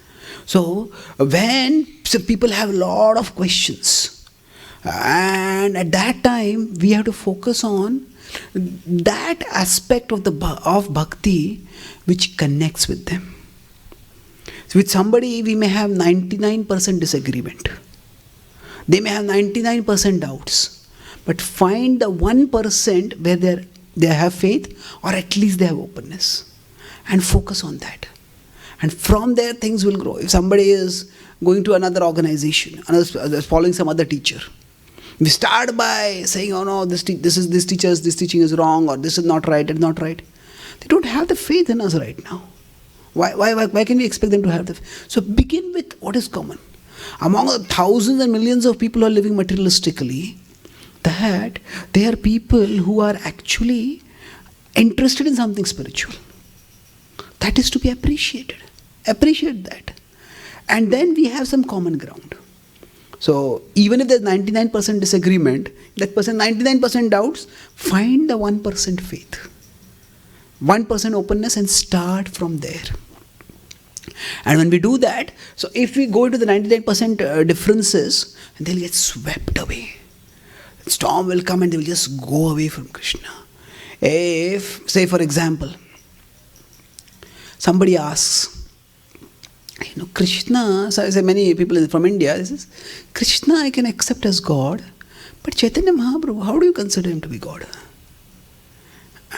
Speaker 1: So when some people have a lot of questions, and at that time we have to focus on that aspect of bhakti which connects with them. So with somebody we may have 99% disagreement. They may have 99% doubts. But find the 1% where they have faith, or at least they have openness. And focus on that. And from there things will grow. If somebody is going to another organization, following some other teacher, we start by saying, oh no, this teaching is wrong, or this is not right, it's not right. They don't have the faith in us right now. Why can we expect them to have that? So begin with what is common. Among the thousands and millions of people who are living materialistically, that they are people who are actually interested in something spiritual. That is to be appreciated. Appreciate that. And then we have some common ground. So even if there's 99% disagreement, that person 99% doubts, find the 1% faith. 1% openness and start from there. And when we do that, so if we go into the 99% differences, they'll get swept away. The storm will come and they will just go away from Krishna. If, say for example, somebody asks, Krishna, so I say many people from India, this is, Krishna I can accept as God, but Chaitanya Mahaprabhu, how do you consider him to be God?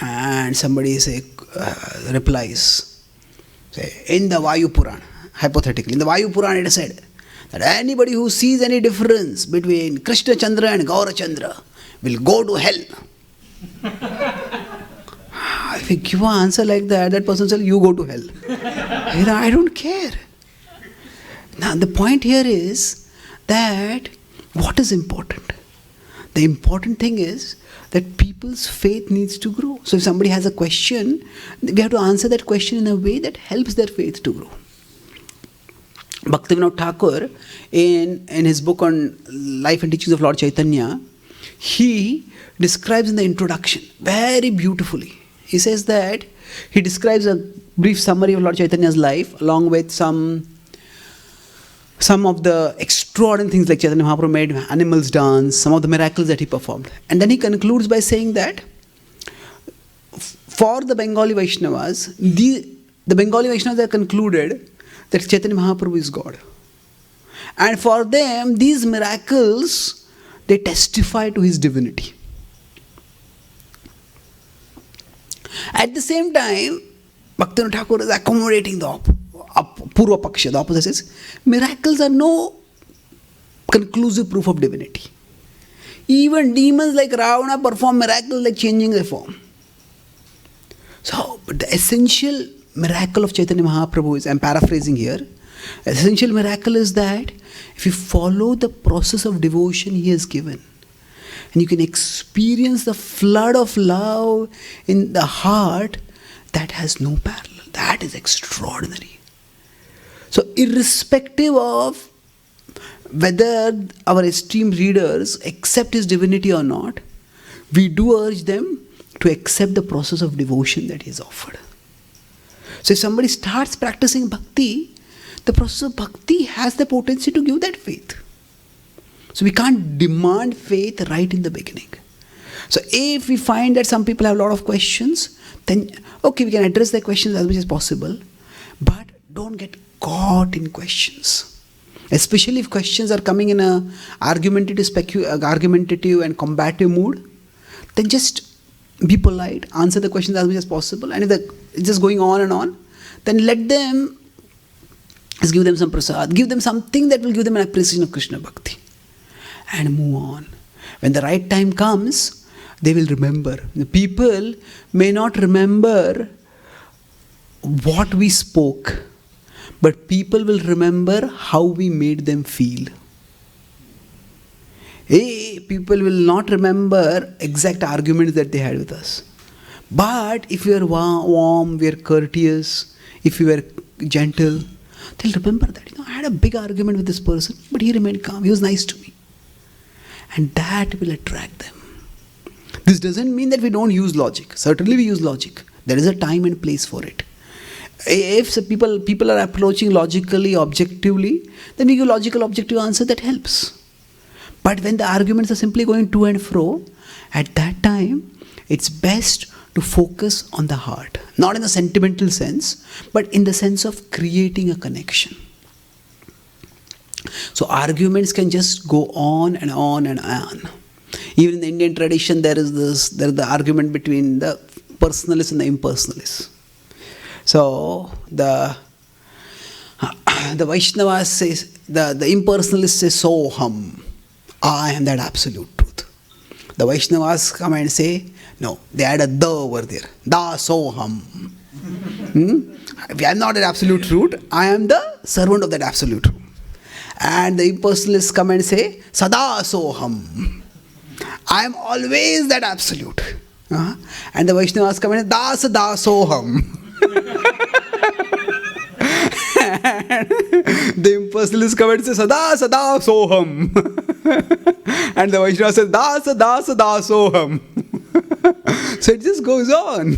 Speaker 1: And somebody replies, say, in the Vayu Purana, hypothetically, in the Vayu Purana it is said that anybody who sees any difference between Krishna Chandra and Gaura Chandra will go to hell. If you give an answer like that, that person says, you go to hell. I don't care. Now the point here is that what is important? The important thing is that people's faith needs to grow. So if somebody has a question, we have to answer that question in a way that helps their faith to grow. Bhaktivinoda Thakur, in his book on Life and Teachings of Lord Chaitanya, he describes in the introduction very beautifully. He says that he describes a brief summary of Lord Chaitanya's life along with some of the extraordinary things like Chaitanya Mahaprabhu made animals dance, some of the miracles that he performed. And then he concludes by saying that for the Bengali Vaishnavas, the Bengali Vaishnavas have concluded that Chaitanya Mahaprabhu is God. And for them, these miracles, they testify to his divinity. At the same time, Bhaktivinoda Thakur is accommodating the Purva Paksha, the opposite says, miracles are no conclusive proof of divinity. Even demons like Ravana perform miracles like changing their form. So, but the essential miracle of Chaitanya Mahaprabhu is, I'm paraphrasing here, the essential miracle is that if you follow the process of devotion he has given, and you can experience the flood of love in the heart, that has no parallel. That is extraordinary. So irrespective of whether our esteemed readers accept his divinity or not, we do urge them to accept the process of devotion that he has offered. So if somebody starts practicing bhakti, the process of bhakti has the potency to give that faith. So we can't demand faith right in the beginning. So if we find that some people have a lot of questions, then okay, we can address their questions as much as possible, but don't get caught in questions. Especially if questions are coming in a argumentative and combative mood, then just be polite, answer the questions as much as possible, and if it's just going on and on, then let them, just give them some prasad, give them something that will give them an appreciation of Krishna Bhakti, and move on. When the right time comes, they will remember. The people may not remember what we spoke, but people will remember how we made them feel. People will not remember exact arguments that they had with us. But if we are warm, we are courteous, if we were gentle, they'll remember that. I had a big argument with this person, but he remained calm. He was nice to me. And that will attract them. This doesn't mean that we don't use logic. Certainly we use logic. There is a time and place for it. If people are approaching logically, objectively, then we give logical, objective answer that helps. But when the arguments are simply going to and fro, at that time, it's best to focus on the heart. Not in the sentimental sense, but in the sense of creating a connection. So arguments can just go on and on and on. Even in the Indian tradition, there is the argument between the personalists and the impersonalists. So the Vaishnavas says, the impersonalists say, Soham, I am that absolute truth. The Vaishnavas come and say, no, they add a da over there. Da Soham. I am not that absolute truth, I am the servant of that absolute truth. And the impersonalists come and say, Sada Soham. I am always that absolute. And the Vaishnavas come and say, Das Da Soham. The impersonalists come and say, Sada Sada Soham. And the Vaishnava says, Dasa Dasa Dasoham. So it just goes on.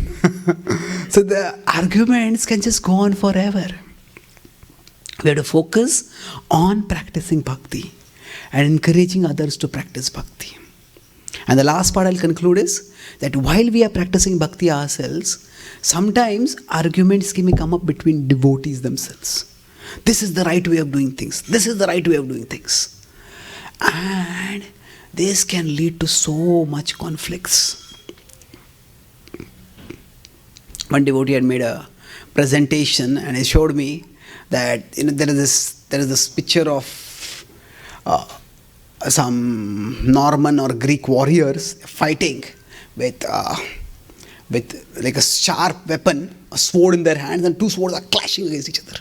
Speaker 1: So the arguments can just go on forever. We have to focus on practicing bhakti and encouraging others to practice bhakti. And the last part I'll conclude is that while we are practicing bhakti ourselves, sometimes arguments may come up between devotees themselves. This is the right way of doing things. This is the right way of doing things. And this can lead to so much conflicts. One devotee had made a presentation and he showed me that there is this picture of some Norman or Greek warriors fighting with like a sharp weapon, a sword in their hands, and two swords are clashing against each other.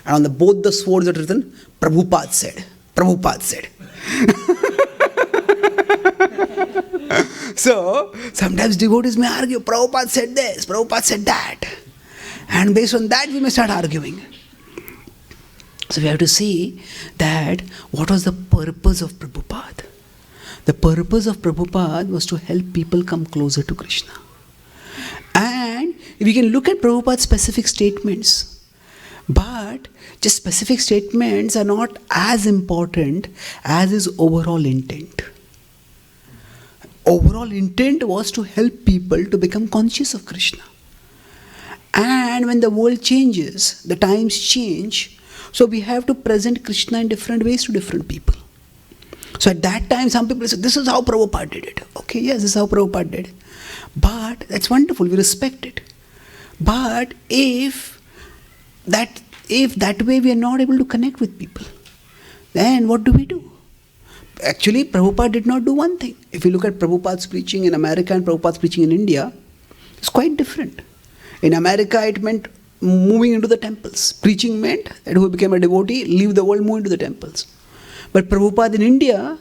Speaker 1: And on both the swords are written, Prabhupada said. Prabhupada said. So, sometimes devotees may argue, Prabhupada said this, Prabhupada said that. And based on that, we may start arguing. So, we have to see that what was the purpose of Prabhupada. The purpose of Prabhupada was to help people come closer to Krishna. And we can look at Prabhupada's specific statements. But just specific statements are not as important as his overall intent. Overall intent was to help people to become conscious of Krishna. And when the world changes, the times change, so we have to present Krishna in different ways to different people. So at that time, some people say, this is how Prabhupada did it. Okay, yes, this is how Prabhupada did it. But that's wonderful, we respect it. But if that way we are not able to connect with people, then what do? Actually, Prabhupada did not do one thing. If you look at Prabhupada's preaching in America and Prabhupada's preaching in India, it's quite different. In America, it meant moving into the temples. Preaching meant that who became a devotee, leave the world, move into the temples. But Prabhupada in India,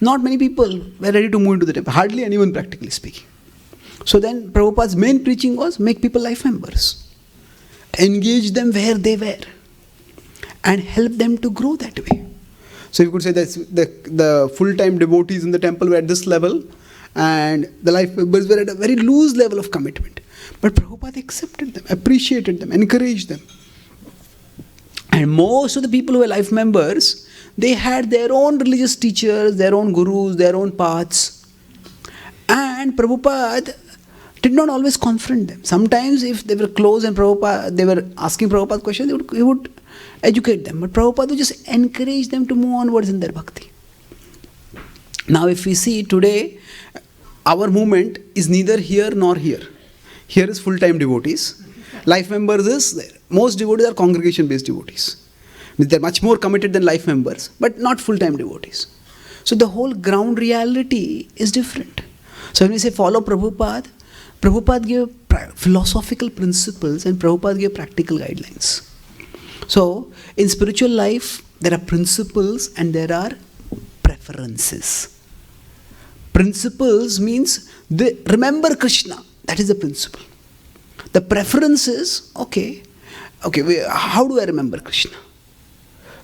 Speaker 1: not many people were ready to move into the temple. Hardly anyone, practically speaking. So then Prabhupada's main preaching was make people life members. Engage them where they were. And help them to grow that way. So you could say that the full-time devotees in the temple were at this level and the life members were at a very loose level of commitment. But Prabhupada accepted them, appreciated them, encouraged them. And most of the people who were life members, they had their own religious teachers, their own gurus, their own paths. And Prabhupada did not always confront them. Sometimes if they were close and they were asking Prabhupada questions, he would educate them. But Prabhupada would just encourage them to move onwards in their bhakti. Now if we see today, our movement is neither here nor here. Here is full-time devotees. Life members is there. Most devotees are congregation-based devotees. They're much more committed than life members, but not full-time devotees. So the whole ground reality is different. So when we say follow Prabhupada, Prabhupada gave philosophical principles and Prabhupada gave practical guidelines. So in spiritual life, there are principles and there are preferences. Principles means remember Krishna. That is the principle. The preference is, how do I remember Krishna?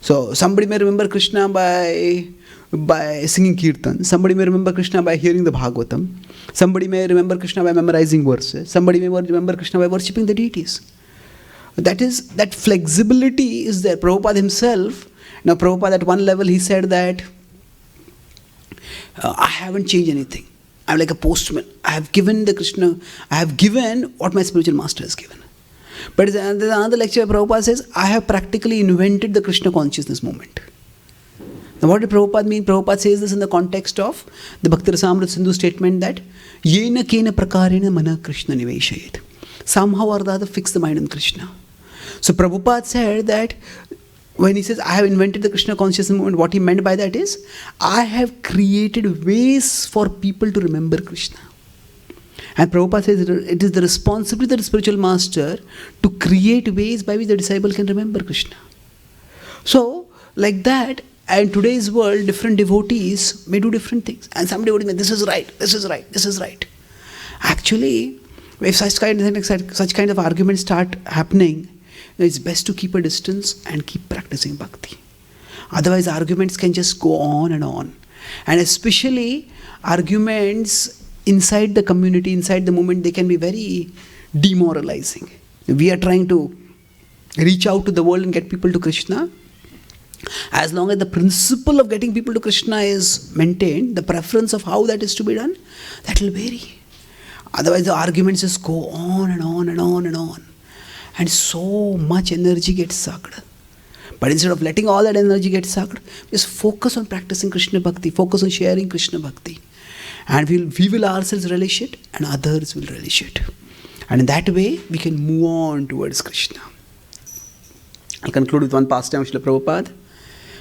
Speaker 1: So somebody may remember Krishna by singing kirtan. Somebody may remember Krishna by hearing the Bhagavatam. Somebody may remember Krishna by memorizing verses. Somebody may remember Krishna by worshipping the deities. That flexibility is there. Prabhupada himself, Prabhupada at one level he said that I haven't changed anything. I'm like a postman. I have given what my spiritual master has given. But there's another lecture where Prabhupada says, I have practically invented the Krishna consciousness movement. Now what did Prabhupada mean? Prabhupada says this in the context of the Bhakti Rasamrita Sindhu statement that Yena kena prakarena mana Krishna niveshayet. Somehow or the other fix the mind on Krishna. So Prabhupada said that when he says, I have invented the Krishna consciousness movement, what he meant by that is, I have created ways for people to remember Krishna. And Prabhupada says it is the responsibility of the spiritual master to create ways by which the disciple can remember Krishna. So, like that, and in today's world, different devotees may do different things. And some devotees may, this is right, this is right, this is right. Actually, if such kind of arguments start happening, it's best to keep a distance and keep practicing bhakti. Otherwise, arguments can just go on and on. And especially arguments inside the community, inside the movement, they can be very demoralizing. We are trying to reach out to the world and get people to Krishna. As long as the principle of getting people to Krishna is maintained, the preference of how that is to be done, that will vary. Otherwise, the arguments just go on and on and on and on. And so much energy gets sucked. But instead of letting all that energy get sucked, just focus on practicing Krishna Bhakti, focus on sharing Krishna Bhakti. And we will ourselves relish it and others will relish it. And in that way, we can move on towards Krishna. I'll conclude with one pastime of Srila Prabhupada.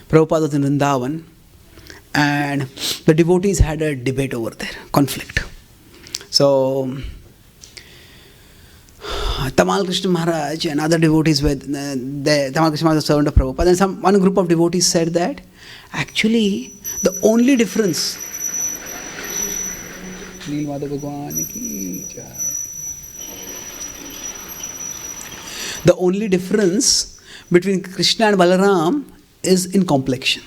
Speaker 1: Prabhupada was in Vrindavan and the devotees had a debate over there, conflict. So, Tamal Krishna Maharaj and other devotees were there. Tamal Krishna Maharaj was a servant of Prabhupada. And one group of devotees said that actually the only difference between Krishna and Balaram is in complexion.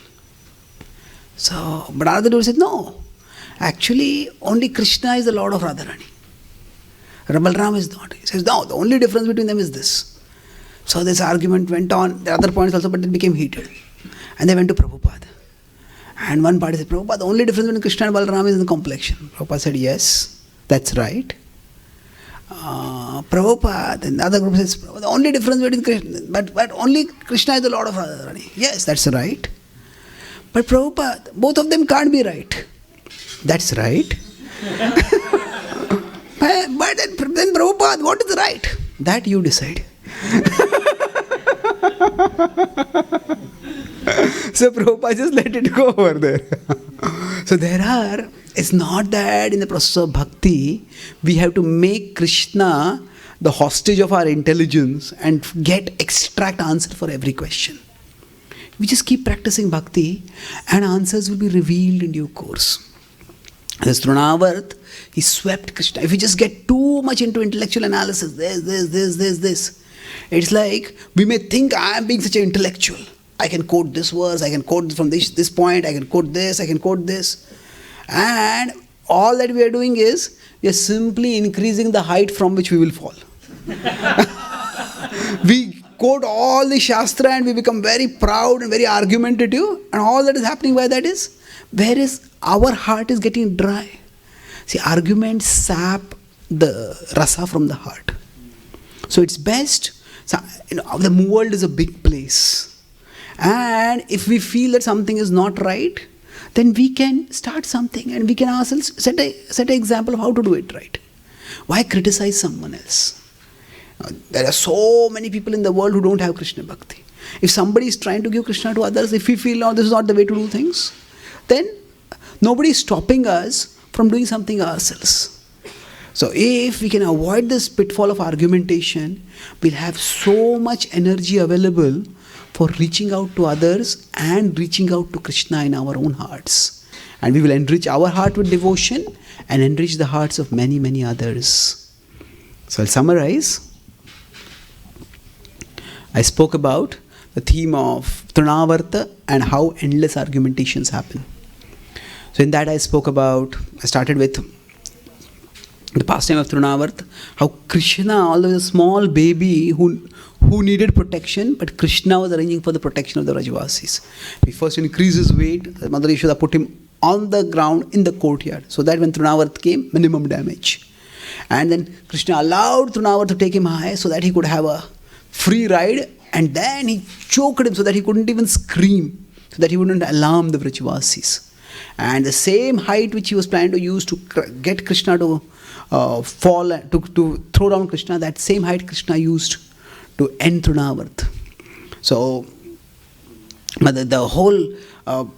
Speaker 1: So, but other devotees said, no, actually only Krishna is the Lord of Radharani. Balaram is not. He says, no, the only difference between them is this. So this argument went on. There are other points also, but it became heated. And they went to Prabhupada. And one party said, Prabhupada, the only difference between Krishna and Balaram is in the complexion. Prabhupada said, yes, that's right. Prabhupada, and the other group says, the only difference between Krishna, but only Krishna is the Lord of Radharani. Yes, that's right. But Prabhupada, both of them can't be right. That's right. But then Prabhupada, what is right? That you decide. So Prabhupada just let it go over there. So it's not that in the process of bhakti, we have to make Krishna the hostage of our intelligence and extract answer for every question. We just keep practicing bhakti and answers will be revealed in due course. As Trinavarta, he swept Krishna. If we just get too much into intellectual analysis, this. It's like we may think I am being such an intellectual. I can quote this verse, I can quote from this point, I can quote this, I can quote this. And all that we are doing is, we are simply increasing the height from which we will fall. We quote all the Shastra and we become very proud and very argumentative. And all that is happening by that is, whereas our heart is getting dry. See, arguments sap the rasa from the heart. So it's best, the world is a big place. And if we feel that something is not right, then we can start something and we can ourselves set an example of how to do it right. Why criticize someone else? There are so many people in the world who don't have Krishna Bhakti. If somebody is trying to give Krishna to others, if we feel, no, this is not the way to do things, then nobody is stopping us from doing something ourselves. So if we can avoid this pitfall of argumentation, we'll have so much energy available for reaching out to others and reaching out to Krishna in our own hearts. And we will enrich our heart with devotion and enrich the hearts of many, many others. So I'll summarize. I spoke about the theme of Trinavarta and how endless argumentations happen. So in that I started with the pastime of Trinavarta, how Krishna, although a small baby who needed protection, but Krishna was arranging for the protection of the Rajvasis. He first increased his weight, Mother Yashoda put him on the ground in the courtyard, so that when Trinavarta came, minimum damage. And then Krishna allowed Trinavarta to take him high so that he could have a free ride, and then he choked him so that he couldn't even scream, so that he wouldn't alarm the Vrajvasis. And the same height which he was planning to use to get Krishna to fall, to throw down Krishna, that same height Krishna used to end Trinavarta. So the whole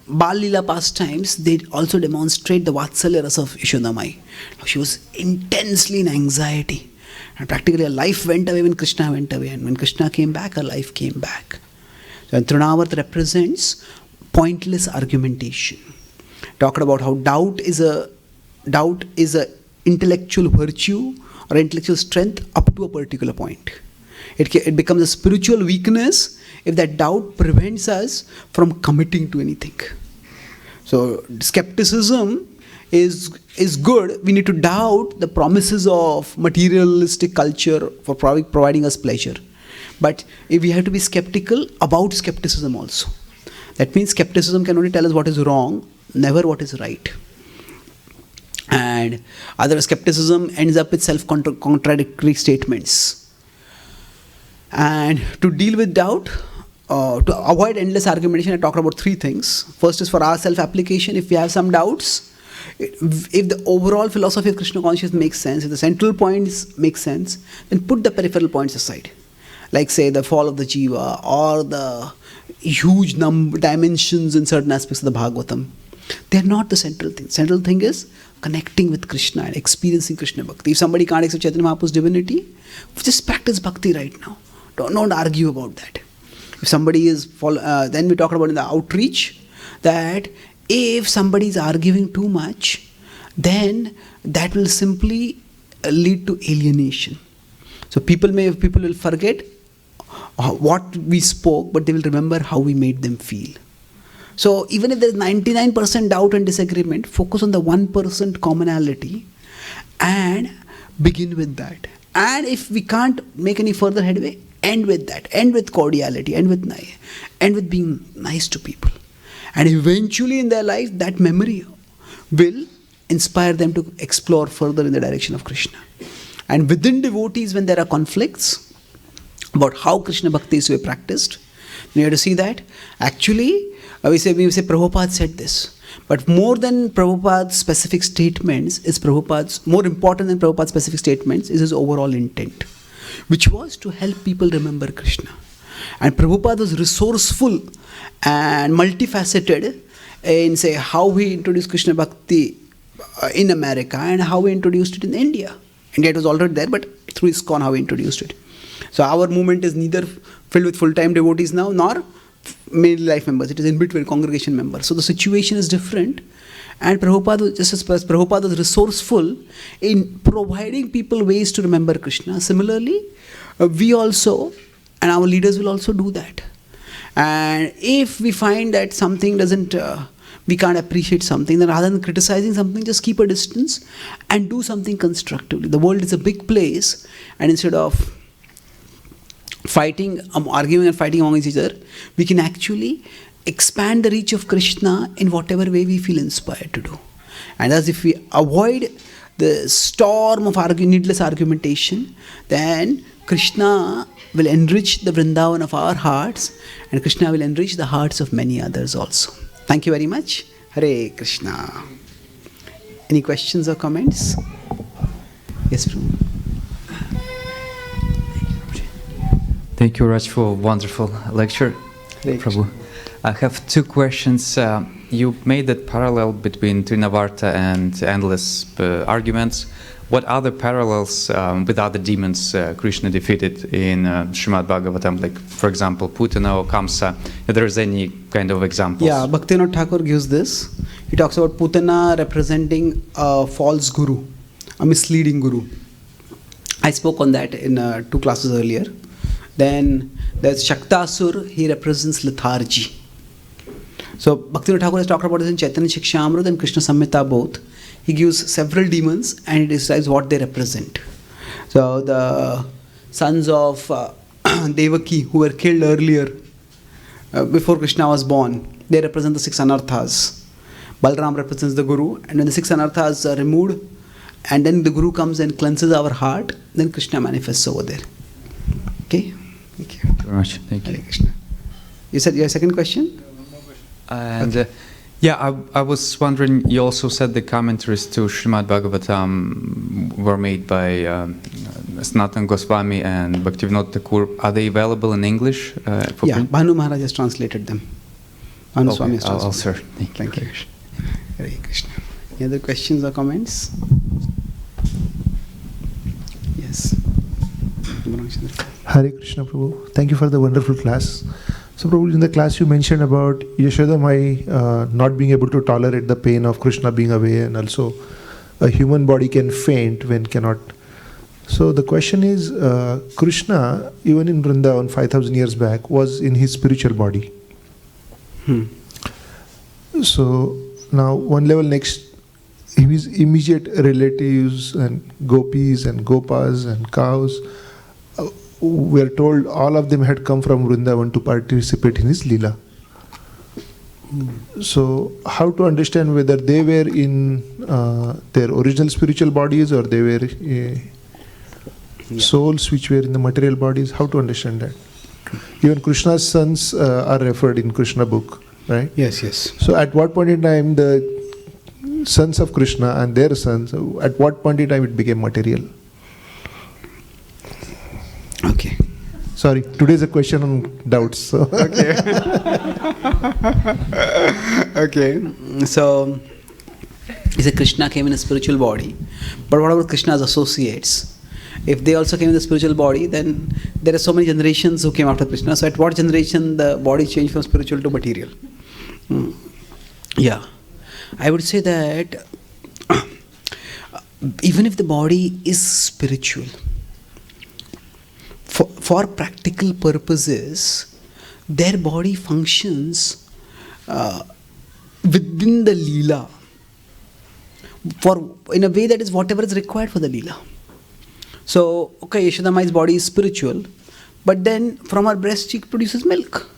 Speaker 1: Bal Lila pastimes, they also demonstrate the Vatsalya rasa of Yashodamai. She was intensely in anxiety. And practically her life went away when Krishna went away. And when Krishna came back, her life came back. So Trinavarta represents pointless argumentation. Talked about how doubt is a intellectual virtue or intellectual strength up to a particular point. It becomes a spiritual weakness if that doubt prevents us from committing to anything. So skepticism is good. We need to doubt the promises of materialistic culture for providing us pleasure. But if we have to be skeptical about skepticism also. That means skepticism can only tell us what is wrong, never what is right. And other skepticism ends up with self-contradictory statements. And to deal with doubt, to avoid endless argumentation, I talked about three things. First is for our self-application. If we have some doubts, if the overall philosophy of Krishna consciousness makes sense, if the central points make sense, then put the peripheral points aside. Like say the fall of the jiva or the huge dimensions in certain aspects of the Bhagavatam. They are not the central thing. Central thing is connecting with Krishna and experiencing Krishna Bhakti. If somebody can't accept Chaitanya Mahaprabhu's divinity, just practice Bhakti right now. Don't argue about that. If somebody is, then we talked about in the outreach, that if somebody is arguing too much, then that will simply lead to alienation. So people will forget what we spoke, but they will remember how we made them feel. So even if there is 99% doubt and disagreement, focus on the 1% commonality and begin with that. And if we can't make any further headway, end with that. End with cordiality, end with being nice to people. And eventually in their life, that memory will inspire them to explore further in the direction of Krishna. And within devotees, when there are conflicts about how Krishna Bhakti is to be practiced, you have to see that actually we say Prabhupada said this. But more than Prabhupada's specific statements, more important than Prabhupada's specific statements is his overall intent, which was to help people remember Krishna. And Prabhupada was resourceful and multifaceted in say how he introduced Krishna Bhakti in America and how he introduced it in India. India it was already there, but through ISKCON how he introduced it. So our movement is neither filled with full-time devotees now, nor mainly life members. It is in between, congregation members. So the situation is different. And Prabhupada, just as Prabhupada was resourceful in providing people ways to remember Krishna. Similarly, we also, and our leaders will also do that. And if we find that something we can't appreciate something, then rather than criticizing something, just keep a distance and do something constructively. The world is a big place, and instead of arguing and fighting among each other, we can actually expand the reach of Krishna in whatever way we feel inspired to do. And thus, if we avoid the storm of needless argumentation, then Krishna will enrich the Vrindavan of our hearts, and Krishna will enrich the hearts of many others also. Thank you very much. Hare Krishna. Any questions or comments? Yes, Prabhu.
Speaker 2: Thank you, Raj, for a wonderful lecture. Prabhu. I have two questions. You made that parallel between Trinavarta and endless arguments. What other parallels with other demons Krishna defeated in Srimad Bhagavatam, like, for example, Putana or Kamsa? If there is any kind of examples.
Speaker 1: Yeah, Bhaktivinoda Thakur gives this. He talks about Putana representing a false guru, a misleading guru. I spoke on that in 2 classes earlier. Then there's Shaktasur, he represents lethargy. So Bhaktivinoda Thakur has talked about this in Chaitanya Shikshamrita and Krishna Samhita both. He gives several demons and he describes what they represent. So the sons of Devaki who were killed earlier before Krishna was born, they represent the 6 anarthas. Balram represents the Guru, and when the 6 anarthas are removed and then the Guru comes and cleanses our heart, then Krishna manifests over there. Okay? Thank you.
Speaker 2: Thank you very much. Thank you.
Speaker 1: Hare Krishna. You said your second question?
Speaker 2: One more question. And I was wondering, you also said the commentaries to Srimad Bhagavatam were made by Sanatana Goswami and Bhaktivinoda Thakur. Are they available in English? For print?
Speaker 1: Bhanu Maharaj has translated them. Bhanu Swami has translated.
Speaker 2: I'll sir. Thank you.
Speaker 1: Hare Krishna. Any other questions or comments? Yes.
Speaker 3: Hare Krishna, Prabhu. Thank you for the wonderful class. So, Prabhu, in the class you mentioned about Yashoda Mai not being able to tolerate the pain of Krishna being away, and also a human body can faint when cannot. So the question is, Krishna, even in Vrindavan 5,000 years back, was in his spiritual body. So now one level next, his immediate relatives and gopis and gopas and cows, we are told all of them had come from Vrindavan to participate in his Leela. So how to understand whether they were in their original spiritual bodies or they were souls which were in the material bodies? How to understand that? Even Krishna's sons are referred in Krishna book, right?
Speaker 1: Yes, yes.
Speaker 3: So at what point in time the sons of Krishna and their sons, at what point in time it became material?
Speaker 1: Okay.
Speaker 3: Sorry, today is a question on doubts. So.
Speaker 1: Okay. Okay. So, he said Krishna came in a spiritual body, but what about Krishna's associates? If they also came in the spiritual body, then there are so many generations who came after Krishna. So, at what generation the body changed from spiritual to material? Yeah, I would say that even if the body is spiritual, for practical purposes, their body functions within the Leela in a way that is whatever is required for the Leela. So, okay, Yashoda Mai's body is spiritual, but then from her breast she produces milk.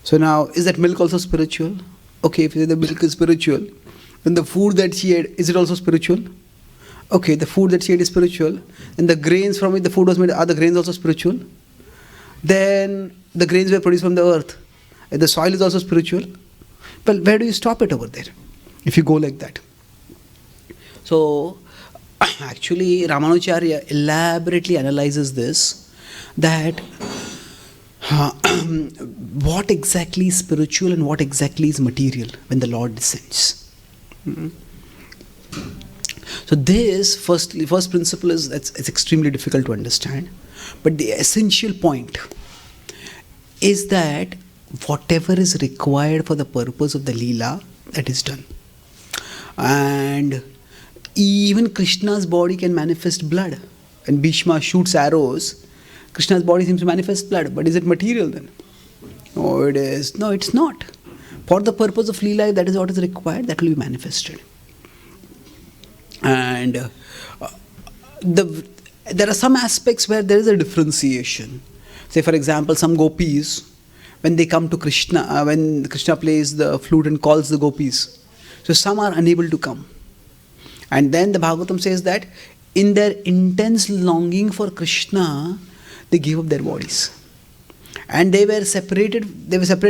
Speaker 1: So now, is that milk also spiritual? Okay, if the milk is spiritual, then the food that she ate, is it also spiritual? Okay, the food that she ate is spiritual. Then the grains from which the food was made, are the grains also spiritual? Then the grains were produced from the earth. And the soil is also spiritual. Well, where do you stop it over there? If you go like that. So, actually, Ramanujacharya elaborately analyzes this, that what exactly is spiritual and what exactly is material when the Lord descends. So this first principle is it's extremely difficult to understand, but the essential point is that whatever is required for the purpose of the Leela, that is done. And even Krishna's body can manifest blood. When Bhishma shoots arrows, Krishna's body seems to manifest blood, but is it material then? No, it is. No, it's not. For the purpose of Leela, if that is what is required, that will be manifested. And there are some aspects where there is a differentiation. Say, for example, some gopis, when they come to Krishna, when Krishna plays the flute and calls the gopis, so some are unable to come. And then the Bhagavatam says that in their intense longing for Krishna, they gave up their bodies. And they were separated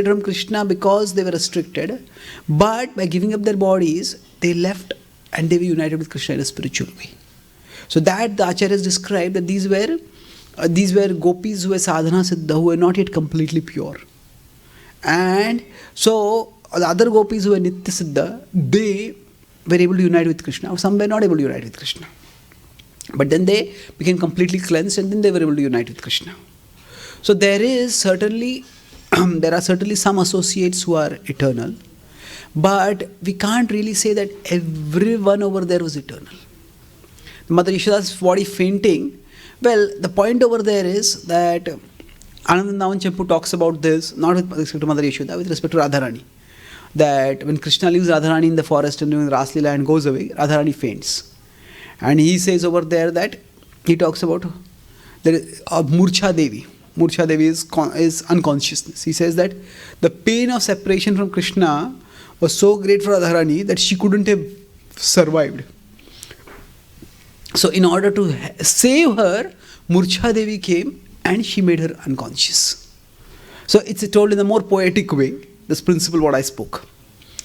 Speaker 1: from Krishna because they were restricted. But by giving up their bodies, they left and they were united with Krishna in a spiritual way. So that the Acharyas described that these were gopis who were sadhana siddha, who were not yet completely pure. And so the other gopis who were nitya siddha, they were able to unite with Krishna, or some were not able to unite with Krishna. But then they became completely cleansed and then they were able to unite with Krishna. So there are certainly some associates who are eternal, but we can't really say that everyone over there was eternal. Mother Yashoda's body fainting, well, the point over there is that Anandandavan Chempu talks about this, not with respect to Mother Yashoda, with respect to Radharani. That when Krishna leaves Radharani in the forest and doing Ras Leela and goes away, Radharani faints. And he says over there that, he talks about Murcha Devi. Murcha Devi is unconsciousness. He says that the pain of separation from Krishna was so great for Radharani that she couldn't have survived. So in order to save her, Murcha Devi came and she made her unconscious. So it's told in a more poetic way, this principle what I spoke.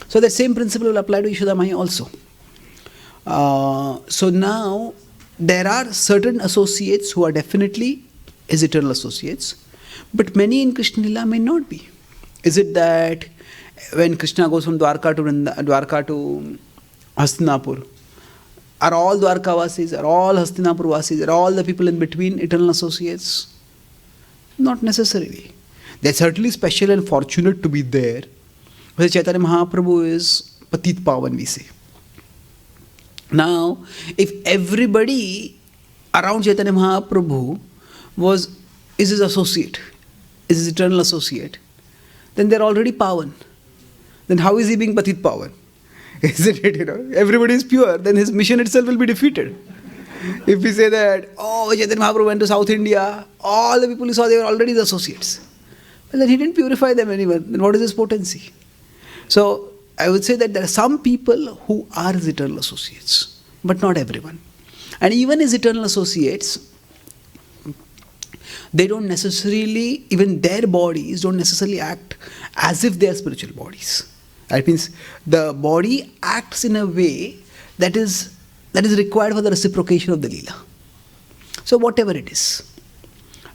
Speaker 1: So that same principle will apply to Yashoda Mai also. So now there are certain associates who are definitely his eternal associates, but many in Krishna Lila may not be. Is it that when Krishna goes from Dwarka to Hastinapur, are all Dwarka Vasis, are all Hastinapur Vasis, are all the people in between eternal associates? Not necessarily. They're certainly special and fortunate to be there. Because Chaitanya Mahaprabhu is Patit Pavan, we say. Now, if everybody around Chaitanya Mahaprabhu is his associate, is his eternal associate, then they're already Pavan. Then how is he being Patit Pavan? Isn't it, everybody is pure, then his mission itself will be defeated. If we say that, Chaitanya Mahaprabhu went to South India, all the people he saw, they were already his associates. Well, then he didn't purify them anymore. Then what is his potency? So, I would say that there are some people who are his eternal associates, but not everyone. And even his eternal associates, they don't necessarily, even their bodies don't necessarily act as if they are spiritual bodies. That means the body acts in a way that is required for the reciprocation of the Leela. So whatever it is.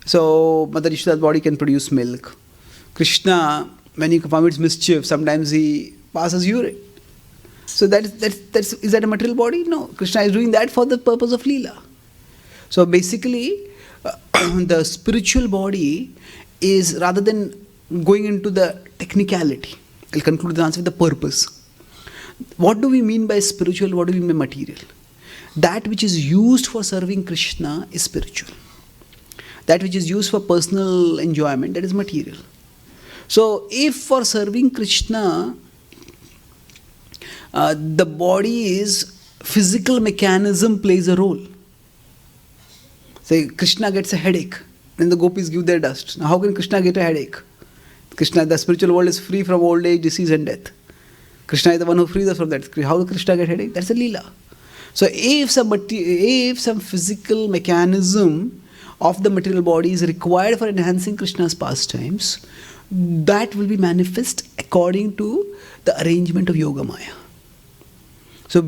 Speaker 1: So Mother Yashoda's body can produce milk. Krishna, when he commits mischief, sometimes he passes urine. So is that a material body? No. Krishna is doing that for the purpose of Leela. So basically, the spiritual body is, rather than going into the technicality, I'll conclude the answer with the purpose. What do we mean by spiritual? What do we mean by material? That which is used for serving Krishna is spiritual. That which is used for personal enjoyment, that is material. So if for serving Krishna, the body's physical mechanism plays a role. Say Krishna gets a headache, then the gopis give their dust. Now how can Krishna get a headache? Krishna, the spiritual world is free from old age, disease and death. Krishna is the one who frees us from that. How does Krishna get headache? That's a Leela. So if some physical mechanism of the material body is required for enhancing Krishna's pastimes, that will be manifest according to the arrangement of Yoga Maya. So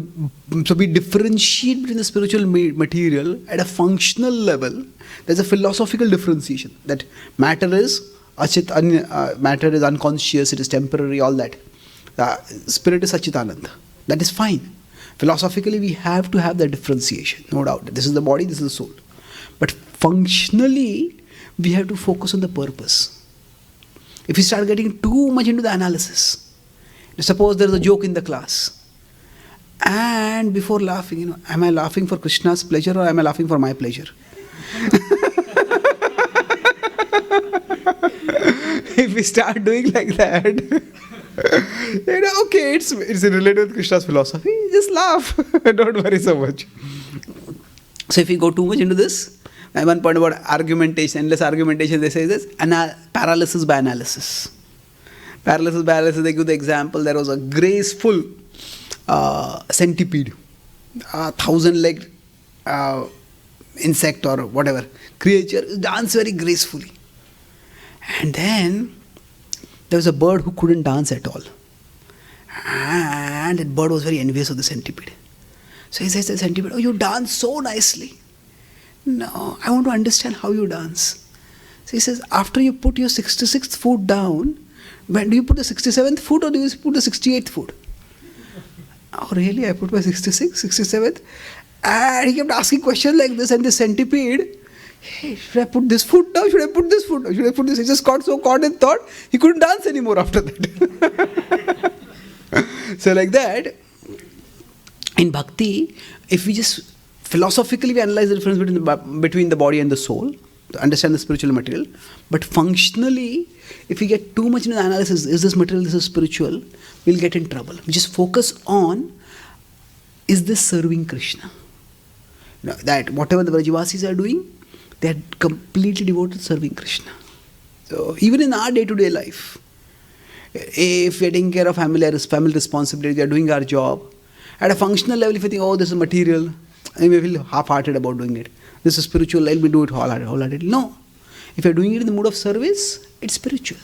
Speaker 1: we differentiate between the spiritual material at a functional level. There's a philosophical differentiation that matter is matter is unconscious, it is temporary, all that. Spirit is Sachitananda. That is fine. Philosophically, we have to have that differentiation, no doubt. This is the body, this is the soul. But functionally, we have to focus on the purpose. If we start getting too much into the analysis, suppose there is a joke in the class, and before laughing, am I laughing for Krishna's pleasure or am I laughing for my pleasure? If we start doing like that, okay, it's related with Krishna's philosophy, just laugh. Don't worry so much. So if we go too much into this, at one point about argumentation, endless argumentation, they say this, paralysis by analysis. Paralysis by analysis, they give the example, there was a graceful centipede, 1,000-legged insect or whatever, creature, dance very gracefully. And then there was a bird who couldn't dance at all. And that bird was very envious of the centipede. So he says to the centipede, "Oh, you dance so nicely." "No, I want to understand how you dance." So he says, "After you put your 66th foot down, when do you put the 67th foot or do you put the 68th foot?" "Oh, really? I put my 66th, 67th. And he kept asking questions like this, and the centipede, "Hey, should I put this foot down? Should I put this foot down? Should I put this?" He just got so caught in thought, he couldn't dance anymore after that. So like that, in bhakti, if we just philosophically we analyze the difference between the body and the soul, to understand the spiritual material, but functionally, if we get too much into the analysis, is this material, this is spiritual, we'll get in trouble. We just focus on, is this serving Krishna? That whatever the Vrajavasis are doing, they are completely devoted to serving Krishna. So even in our day-to-day life, if we are taking care of family responsibility, we are doing our job, at a functional level, if you think, oh, this is material, and we feel half-hearted about doing it. This is spiritual, let me do it wholeheartedly. No. If you are doing it in the mood of service, it's spiritual.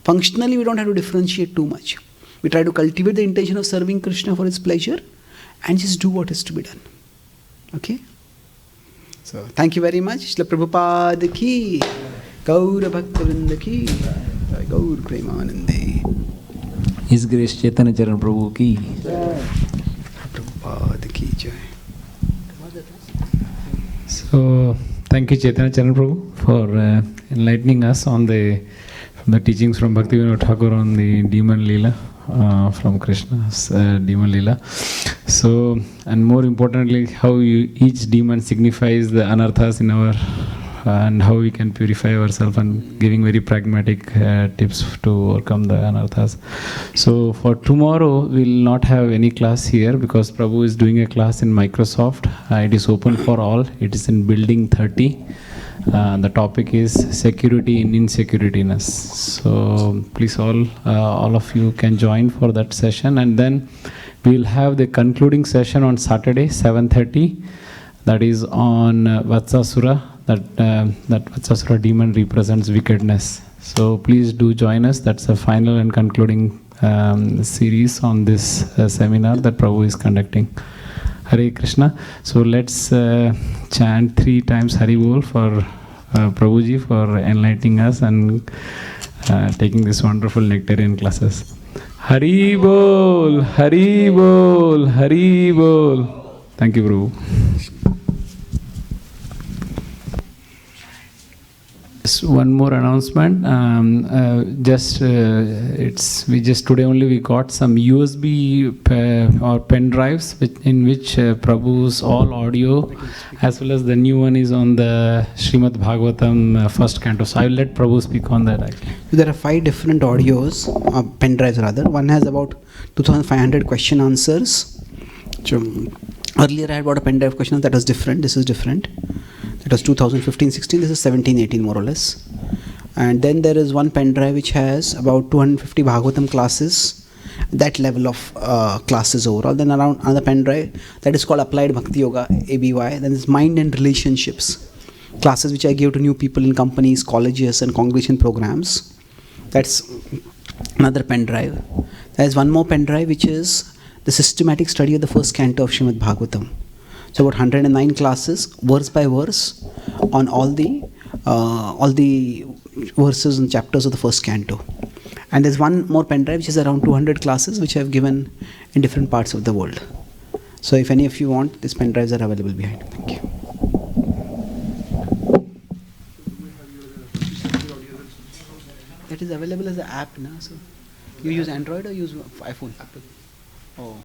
Speaker 1: Functionally, we don't have to differentiate too much. We try to cultivate the intention of serving Krishna for his pleasure and just do what is to be done. Okay? So, thank you very much. Shila Prabhupada ki, Gaura Bhakta Vrinda ki, Gaur Premanande.
Speaker 4: His Grace Chaitanya Charan Prabhu ki.
Speaker 1: Prabhupada ki jai.
Speaker 5: So, thank you Chaitanya Charan Prabhu for enlightening us on the teachings from Bhaktivinoda Thakur on the demon Leela, from Krishna's demon Leela. So, and more importantly, how each demon signifies the anarthas in our, and how we can purify ourselves, and giving very pragmatic tips to overcome the anarthas. So for tomorrow, we'll not have any class here because Prabhu is doing a class in Microsoft. It is open for all. It is in Building 30. The topic is security in insecurityness. So please all of you can join for that session, and then we'll have the concluding session on Saturday, 7:30. That is on Vatsasura, That Vatsasura demon represents wickedness. So please do join us. That's the final and concluding series on this seminar that Prabhu is conducting. Hare Krishna. So let's chant 3 times Hari Bol for Prabhuji for enlightening us and taking this wonderful nectarian classes. Hari Bol, Hari Bol, Hari Bol. Thank you, Prabhu. One more announcement. We just today only we got some USB or pen drives in which Prabhu's all audio as well as the new one is on the Srimad Bhagavatam first canto. So I will let Prabhu speak on that. Actually.
Speaker 1: There are 5 different audios, pen drives rather. One has about 2,500 question answers. Earlier I had bought a pen drive question that was different. This is different. That was 2015-16. This is 17-18 more or less. And then there is one pen drive which has about 250 Bhagavatam classes, that level of classes overall. Then around another pen drive that is called Applied Bhakti Yoga, ABY. Then there's Mind and Relationships, classes which I give to new people in companies, colleges and congregation programs. That's another pen drive. There is one more pen drive which is the systematic study of the first canto of Srimad Bhagavatam. So about 109 classes, verse by verse, on all the verses and chapters of the first canto. And there's one more pen drive which is around 200 classes which I've given in different parts of the world. So if any of you want, these pen drives are available behind. Thank you. That is available as an app now. So you use Android or use iPhone? Apple. Oh.